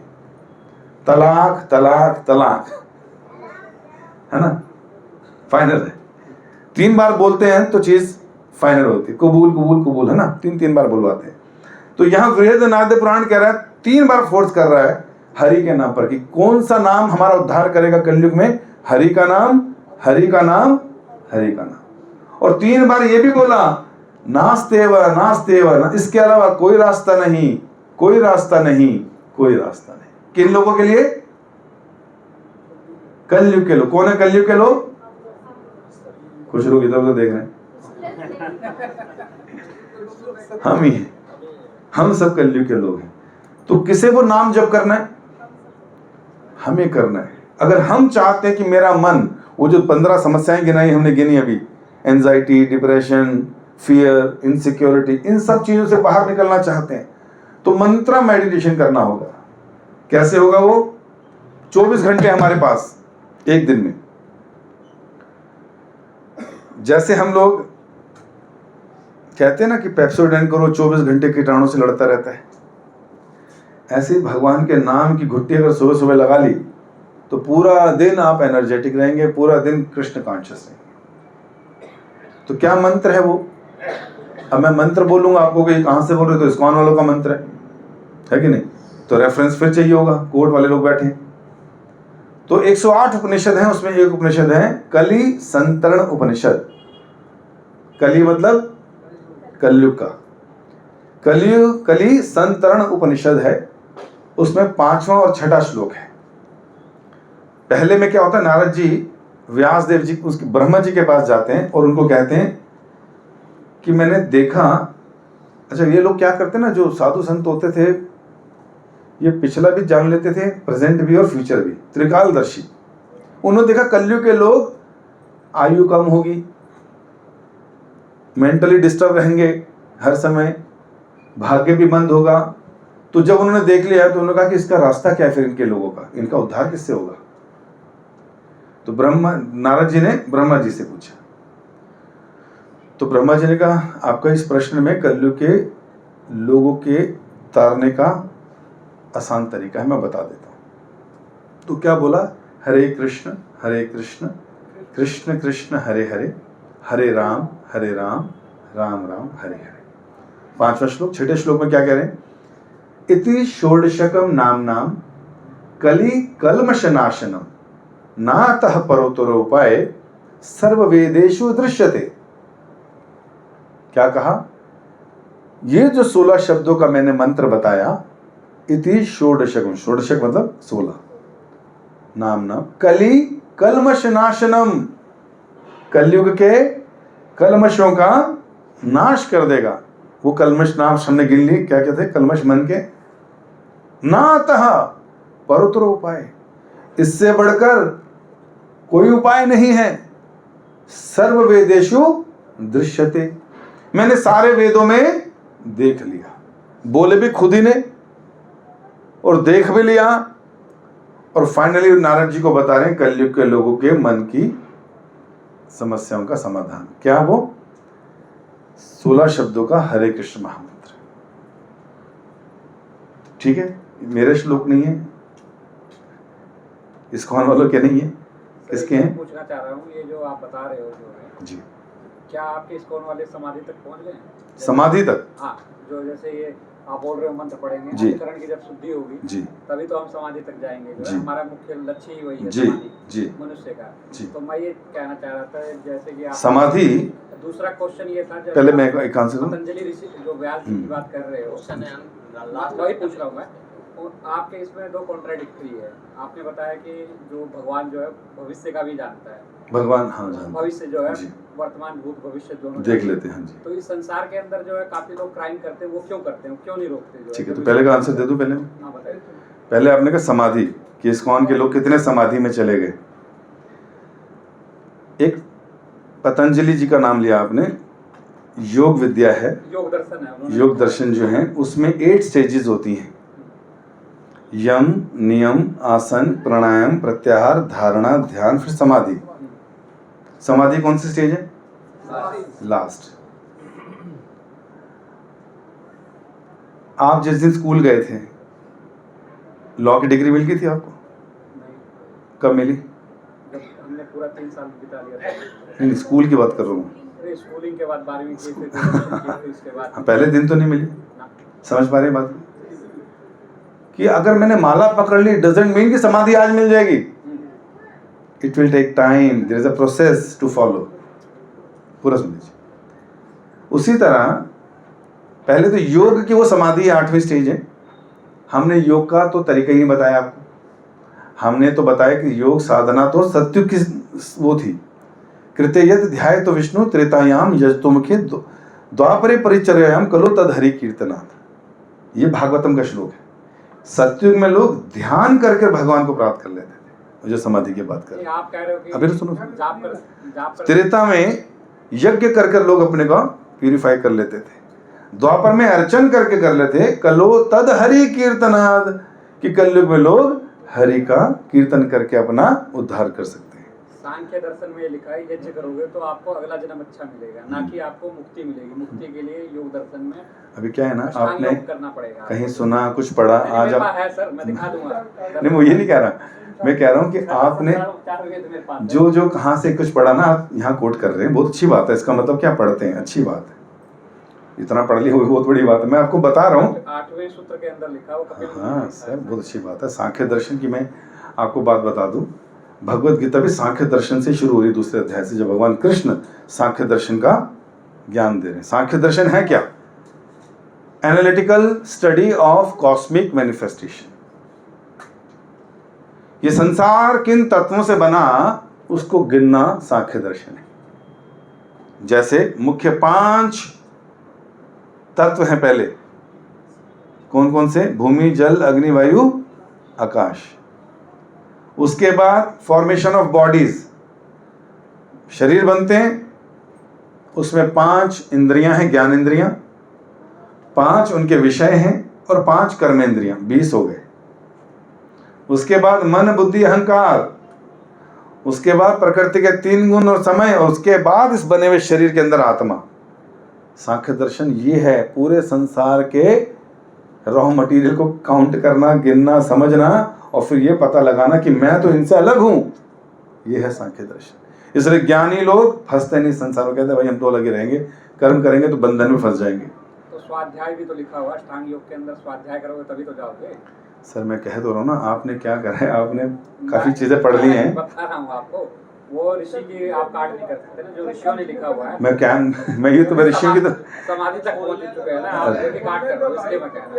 तलाक तलाक तलाक, है ना, फाइनल है। 3 बार बोलते हैं तो चीज फाइनल होती है। कबूल कबूल कबूल, है ना, 3 बार बुलवाते हैं। तो यहां विरहते नारदे पुराण कह रहा है, 3 बार फोर्स कर रहा है हरि के नाम पर कि कौन सा नाम हमारा उद्धार करेगा कलयुग में? हरि का नाम, हरि का नाम, हरि का नाम। और 3 बार ये भी बोला नास्तेव नास्तेव, इसके अलावा कोई रास्ता नहीं, कोई रास्ता नहीं, कोई रास्ता नहीं। किन लोगों के लिए? कलयुग के लोग। कौन है कलयुग के लोग? कुछ लोग इधर उधर देख रहे हैं। हम ही हैं, हम सब कलयुग के लोग हैं। तो किसे वो नाम जप करना है? हमें करना है। अगर हम चाहते हैं कि मेरा मन, वो जो 15 समस्याएं गिनाई हमने गिनी अभी, एंजाइटी, डिप्रेशन, फियर, इनसिक्योरिटी, इन सब चीजों से बाहर निकलना चाहते हैं तो मंत्रा मेडिटेशन करना होगा। कैसे होगा वो? 24 घंटे हमारे पास एक दिन में। जैसे हम लोग कहते हैं ना कि पेप्सोडेंट करो, 24 घंटे कीटाणु से लड़ता रहता है, ऐसे ही भगवान के नाम की घुट्टी अगर सुबह सुबह लगा ली तो पूरा दिन आप एनर्जेटिक रहेंगे, पूरा दिन कृष्ण कॉन्शियस रहेंगे। तो क्या मंत्र है वो? अब मैं मंत्र बोलूंगा आपको कि कहां से बोल रहे, तो इस्कॉन वालों का मंत्र है कि नहीं? तो रेफरेंस फिर चाहिए होगा, कोर्ट वाले लोग बैठे हैं। तो 108 उपनिषद हैं, उसमें एक उपनिषद है कली संतरण उपनिषद। कली मतलब कलयुग का, कली संतरण उपनिषद है। उसमें 5वां और 6ठा श्लोक है। पहले में क्या होता है, नारद जी व्यास देव जी उसके ब्रह्मा जी के पास जाते हैं और उनको कहते हैं कि मैंने देखा, अच्छा ये लोग क्या करते हैं ना, जो साधु संत होते थे ये पिछला भी जान लेते थे, प्रेजेंट भी और फ्यूचर भी, त्रिकालदर्शी। उन्होंने देखा कलयुग के लोग आयु कम होगी, मेंटली डिस्टर्ब रहेंगे हर समय, भाग्य भी मंद होगा। तो जब उन्होंने देख लिया तो उन्होंने कहा कि इसका रास्ता क्या है फिर इनके लोगों का, इनका उद्धार किससे होगा? तो नारद जी ने ब्रह्मा जी से पूछा। तो ब्रह्मा जी ने कहा आपका इस प्रश्न में कलयुग के लोगों के तारने का आसान तरीका है, मैं बता देता हूं। तो क्या बोला? हरे कृष्ण कृष्ण कृष्ण हरे हरे, हरे राम राम राम हरे हरे। 5वां श्लोक। 6ठे श्लोक में क्या कह रहे हैं? इति षोडशकम नाम कली कल्मष नाशनम नातः परोतरोपाय सर्ववेदेषु दृश्यते। क्या कहा? ये जो 16 शब्दों का मैंने मंत्र बताया, इति षोडशकम, षोडशक मतलब 16, नाम कली कल्मष नाशनम, कलयुग के कलमशों का नाश कर देगा। वो कलमश नाम हमने गिन ली, क्या कहते हैं? कलमश मन के। नातः परोत्तरो उपाय, इससे बढ़कर कोई उपाय नहीं है। सर्व वेदेषु दृश्यते, मैंने सारे वेदों में देख लिया, बोले भी खुद ही ने और देख भी लिया। और फाइनली नारद जी को बता रहे हैं कलयुग के लोगों के मन की समस्याओं का समाधान। क्या वो? 16 शब्दों का हरे कृष्ण महामंत्र। ठीक है, मेरे श्लोक नहीं है, इस्कॉन वालों के नहीं है, किसके हैं? पूछना चाह रहा हूँ, ये जो आप बता रहे हो जो है जी, क्या आपके इस्कॉन वाले समाधि तक पहुंच गए? समाधि तक? हाँ, जो जैसे ये आप बोल रहे हो मंत्र पढ़ेंगे, जी, अंतःकरण की जब शुद्धि होगी जी, तभी तो हम समाधि तक जाएंगे। जो है हमारा मुख्य लक्ष्य ही वही है, जी, समाधि, जी, मनुष्य का। जी। तो मैं ये कहना चाह रहा था, जैसे कि आप समाधि, दूसरा क्वेश्चन ये था, जब पहले मैं एक आंसर दूं। पतंजलि ऋषि जो व्यास जी की बात कर रहे हो, वही पूछ रहा हूँ मैं। आपके इसमें दो कॉन्ट्राडिक्टरी है। आपने बताया कि जो भगवान जो है भविष्य का भी जानता है, भगवान हाँ जानता है, भविष्य जो है जी, वर्तमान भूत भविष्य दोनों देख लेते हैं। जी, तो इस संसार के अंदर जो है काफी लोग क्राइम करते हैं, वो क्यों करते हैं, क्यों नहीं रोकते? ठीक है, तो पहले का आंसर दे दूं। पहले हाँ बताइए। पहले आपने कहा समाधि, कि इस्कॉन के लोग कितने समाधि में चले गए। एक पतंजलि जी का नाम लिया आपने, योग विद्या है, योग दर्शन है, योग दर्शन जो है उसमें 8 स्टेजेस होती हैं। यम, नियम, आसन, प्राणायाम, प्रत्याहार, धारणा, ध्यान, फिर समाधि। समाधि कौन सी स्टेज है? लास्ट। आप जिस दिन स्कूल गए थे, लॉ की डिग्री मिल गई थी आपको? कब मिली? जब हमने पूरा 3 साल बिता लिया था। नहीं, स्कूल की बात कर रहा हूँ। स्कूलिंग के बाद 12वीं की, फिर इसके बाद पहले दिन तो नहीं मिली। समझ पा रहे हैं बात कि अगर मैंने माला पकड़ ली डजंट मीन कि समाधि आज मिल जाएगी। It will take time, there is a process to follow. पूरा सुन लीजिए। उसी तरह पहले तो योग की वो समाधि 8वीं स्टेज है। हमने योग का तो तरीका ही नहीं बताया आपको। हमने तो बताया कि योग साधना तो सत्युग की वो थी, कृते यद ध्याय तो विष्णु त्रेतायाम यजतुमुखे द्वापरे परिचर्यायाम कलो तद हरि कीर्तनात्, ये भागवतम का श्लोक है। सतयुग में लोग ध्यान करके भगवान को प्राप्त कर लेते थे, जो समाधि की बात कर रहे हैं। आप कह रहे हो कि अभी तो सुनो, जाप कर त्रेता में यज्ञ कर कर लोग अपने को प्यूरिफाई कर लेते थे, द्वापर में अर्चन करके कर लेते। कलो तद हरि कीर्तनाद, कि कलयुग में लोग हरि का कीर्तन करके अपना उद्धार कर सकते हैं। सांख्य दर्शन में ये लिखा है यज्ञ करोगे तो आपको अगला जन्म अच्छा मिलेगा, ना कि आपको मुक्ति मिलेगी। मुक्ति के लिए योग दर्शन में अभी क्या है ना, अष्टांग आपने योग करना पड़ेगा। कहीं सुना, कुछ पढ़ा, आज मेरे आप पास है सर, मैं दिखा दूंगा। नहीं, मैं ये नहीं कह रहा, मैं कह रहा हूँ कि आपने चार वेद मेरे पास है। जो जो कहाँ से कुछ पढ़ा ना, आप यहाँ कोट कर रहे हैं, बहुत अच्छी बात है। इसका मतलब क्या, पढ़ते हैं, अच्छी बात है, इतना पढ़ लिया वो बहुत बड़ी बात है। मैं आपको बता रहा हूँ, 8वें सूत्र के अंदर लिखा वो कपिल मुनि हाँ ने सर, बहुत अच्छी बात है। सांख्य दर्शन की मैं आपको बात बता दूं, भगवत गीता भी सांख्य दर्शन से शुरू हो रही है, दूसरे अध्याय से, जब भगवान कृष्ण सांख्य दर्शन का ज्ञान दे रहे हैं। सांख्य दर्शन है क्या? Analytical study of cosmic manifestation. ये संसार किन तत्वों से बना, उसको गिनना सांख्य दर्शन है। जैसे मुख्य 5 तत्व हैं पहले, कौन कौन से? भूमि, जल, अग्नि, वायु, आकाश। उसके बाद फॉर्मेशन ऑफ बॉडीज, शरीर बनते हैं, उसमें 5 इंद्रियां हैं, ज्ञान इंद्रियां, 5 उनके विषय हैं, और 5 कर्मेंद्रियां, 20 हो गए। उसके बाद मन, बुद्धि, अहंकार, उसके बाद प्रकृति के 3 गुण और समय, और उसके बाद इस बने हुए शरीर के अंदर आत्मा। सांख्य दर्शन ये है, पूरे संसार के रॉ मटेरियल को काउंट करना, गिनना, समझना, और फिर ये पता लगाना कि मैं तो इनसे अलग हूं। ये है सांख्य दर्शन। इसलिए ज्ञानी लोग फंसते नहीं संसार में, कहते भाई हम तो अलग ही रहेंगे, कर्म करेंगे तो बंधन में फंस जाएंगे। तो स्वाध्याय भी तो लिखा हुआ है अष्टांग योग के अंदर, स्वाध्याय करोगे तभी तो जाओगे। सर मैं कह तो रहा हूँ ना, आपने क्या करा है, आपने काफी चीजें पढ़ ली हैं। बता रहा हूँ आपको, वो ऋषि की आप काट नहीं कर सकते ना, जो ऋषियों ने लिखा हुआ है। मैं ये तो ऋषियों की तो समाधि तक पहुंच चुके हैं ना, आप लेके काट कर रहे हो, इसलिए मैं कह रहा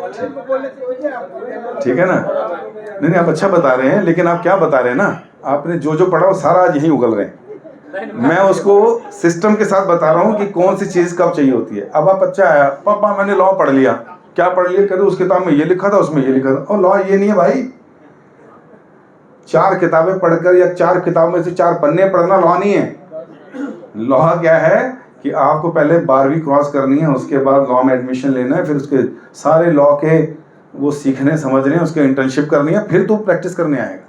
हूँ। ठीक है ना। नहीं नहीं, आप अच्छा बता रहे हैं, लेकिन आप क्या बता रहे हैं ना, आपने जो जो पढ़ा वो सारा आज यहीं उगल रहे हैं। मैं उसको सिस्टम के साथ बता रहा हूँ कि कौन सी चीज कब चाहिए होती है। अब आप अच्छा आया, पापा मैंने लॉ पढ़ लिया, क्या पढ़ लिया? कहते उस किताब में ये लिखा था, उसमें ये लिखा था। और लॉ ये नहीं है भाई, 4 किताबें पढ़कर या 4 किताब में से 4 पन्ने पढ़ना लॉ नहीं है। लॉ क्या है कि आपको पहले 12वीं क्रॉस करनी है, उसके बाद लॉ में एडमिशन लेना है, फिर उसके सारे लॉ के वो सीखने समझने, उसके इंटर्नशिप करनी है, फिर तो प्रैक्टिस करने आएगा।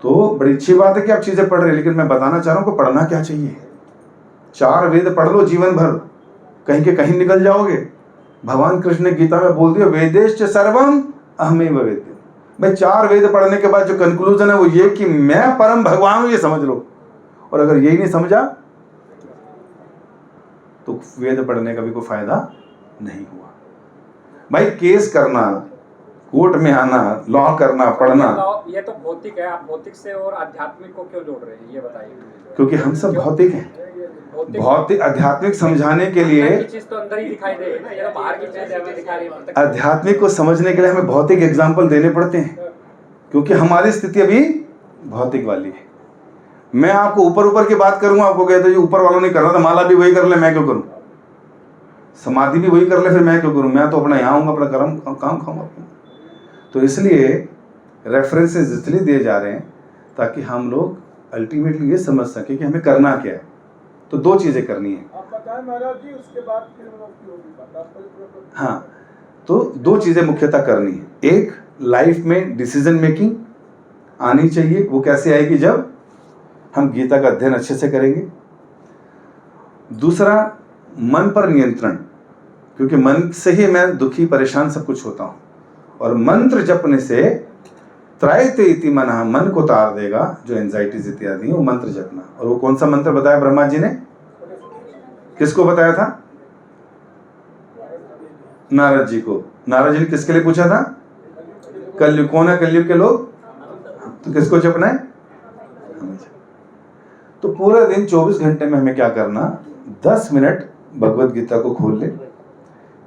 तो बड़ी अच्छी बात है कि आप चीजें पढ़ रहे हैं, लेकिन मैं बताना चाह रहा हूँ कि पढ़ना क्या चाहिए। 4 वेद पढ़ लो जीवन भर, कहीं के कहीं निकल जाओगे। भगवान कृष्ण ने गीता में बोल दिया, वेदेश्च सर्वम अहमेव वेद्यम्। भाई 4 वेद पढ़ने के बाद जो कंक्लूजन है वो ये कि मैं परम भगवान हूं, ये समझ लो। और अगर यही नहीं समझा तो वेद पढ़ने का भी कोई फायदा नहीं हुआ। भाई केस करना, कोर्ट में आना, लॉ करना, पढ़ना, ये तो भौतिक है। आप भौतिक से और आध्यात्मिक को क्यों जोड़ रहे हैं, ये बताइए। क्योंकि हम सब भौतिक हैं। भौतिक आध्यात्मिक समझाने के लिए, चीज तो अंदर ही दिखाई दे ना, ये तो बाहर की चीज हमें दिखा रही है। आध्यात्मिक को समझने के लिए हमें भौतिक एग्जाम्पल देने पड़ते हैं, क्योंकि हमारी स्थिति अभी भौतिक वाली है। मैं आपको ऊपर ऊपर की बात करूंगा, आपको कहते हो ऊपर वालों ने कर रहा था, माला भी वही कर ले, मैं क्यों करूं? समाधि भी वही कर ले, फिर मैं क्यों करूं? मैं तो अपना यहाँ आऊंगा, अपना काम खाऊंगा। तो इसलिए रेफरेंसेस इसलिए दिए जा रहे हैं ताकि हम लोग अल्टीमेटली ये समझ सके कि हमें करना क्या है। तो 2 चीजें करनी है। आप बताएं महाराज जी, उसके बाद फिर हम लोग की होगी बात, आपको हाँ, तो 2 चीजें मुख्यतः करनी है। एक, लाइफ में डिसीजन मेकिंग आनी चाहिए। वो कैसे आएगी? जब हम गीता का अध्ययन अच्छे से करेंगे। दूसरा, मन पर नियंत्रण, क्योंकि मन से ही मैं दुखी, परेशान, सब कुछ होता हूं। और मंत्र जपने से त्रायते इति मनः, मन को तार देगा जो एंजाइटीज इत्यादि है, वो मंत्र जपना। और वो कौन सा मंत्र बताया ब्रह्मा जी ने? किसको बताया था? नारद जी को। नारद जी ने किसके लिए पूछा था? कलयुग। कौन है कलयुग के लोग? तो किसको जपना है? तो पूरा दिन 24 घंटे में हमें क्या करना, 10 मिनट भगवत गीता को खोल ले,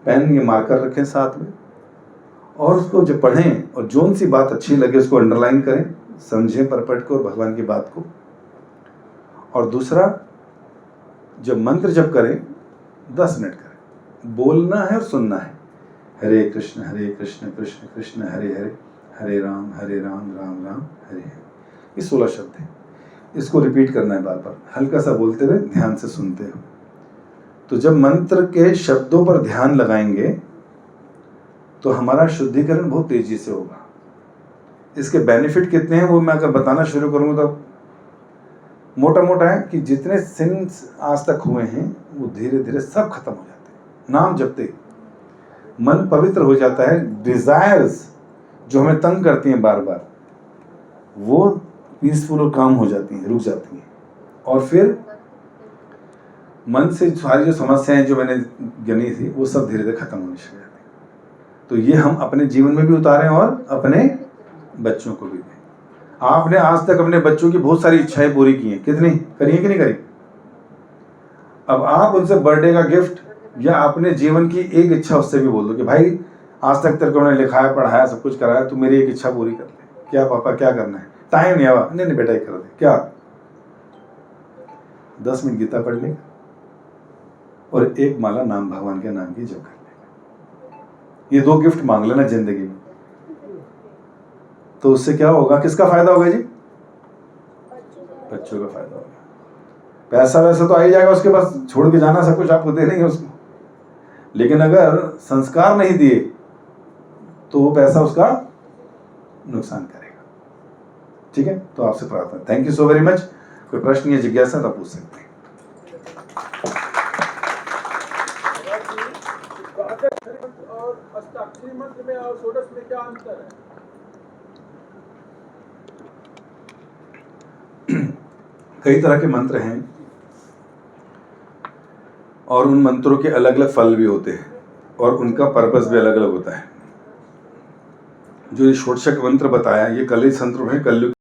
पेन या मार्कर रखें साथ में, और उसको जब पढ़ें और जोन सी बात अच्छी लगे उसको अंडरलाइन करें, समझें परपट को और भगवान की बात को। और दूसरा, जब मंत्र जप करें 10 मिनट करें, बोलना है और सुनना है। हरे कृष्ण कृष्ण कृष्ण हरे हरे, हरे राम राम राम हरे हरे। ये 16 शब्द हैं। इसको रिपीट करना है बार बार, हल्का सा बोलते हुए ध्यान से सुनते हो। तो जब मंत्र के शब्दों पर ध्यान लगाएंगे तो हमारा शुद्धिकरण बहुत तेजी से होगा। इसके बेनिफिट कितने हैं वो मैं अगर बताना शुरू करूँगा तो मोटा मोटा है कि जितने सिंस आज तक हुए हैं वो धीरे धीरे सब खत्म हो जाते हैं। नाम जपते ही मन पवित्र हो जाता है। डिजायर्स जो हमें तंग करती हैं बार बार, वो पीसफुल और काम हो जाती हैं, रुक जाती हैं। और फिर मन से सारी जो समस्याएं जो मैंने गिनी थी वो सब धीरे धीरे खत्म होने लग जाती हैं। तो ये हम अपने जीवन में भी उतारें और अपने बच्चों को भी दें। आपने आज तक अपने बच्चों की बहुत सारी इच्छाएं पूरी की हैं, कितनी करी है कि नहीं करी? अब आप उनसे बर्थडे का गिफ्ट या अपने जीवन की एक इच्छा उससे भी बोल दो कि भाई आज तक तेरे को मैंने लिखाया पढ़ाया सब कुछ कराया, तू मेरी एक इच्छा पूरी कर ले। क्या पापा क्या करना है? टाइम नहीं आवा, नहीं बेटा ये कर दे। क्या 10 मिनट गीता पढ़ ले और एक माला नाम भगवान के नाम की जप कर ले। ये 2 गिफ्ट मांग लेना जिंदगी में, तो उससे क्या होगा? किसका फायदा होगा जी? बच्चों का फायदा होगा। पैसा वैसा तो आ ही जाएगा उसके पास, छोड़ के जाना सब कुछ आपको दे देंगे उसको, लेकिन अगर संस्कार नहीं दिए तो वो पैसा उसका नुकसान करेगा। ठीक है, तो आपसे प्रार्थना। Thank you so very much. कोई प्रश्न या जिज्ञासा तो पूछ सकते हैं। और अष्टाक्षरी मंत्र में और षोडश में क्या अंतर है? कई तरह के मंत्र हैं और उन मंत्रों के अलग अलग फल भी होते हैं और उनका पर्पस भी अलग अलग होता है। जो ये षोडशक मंत्र बताया ये कलित संत्र है, कलयुग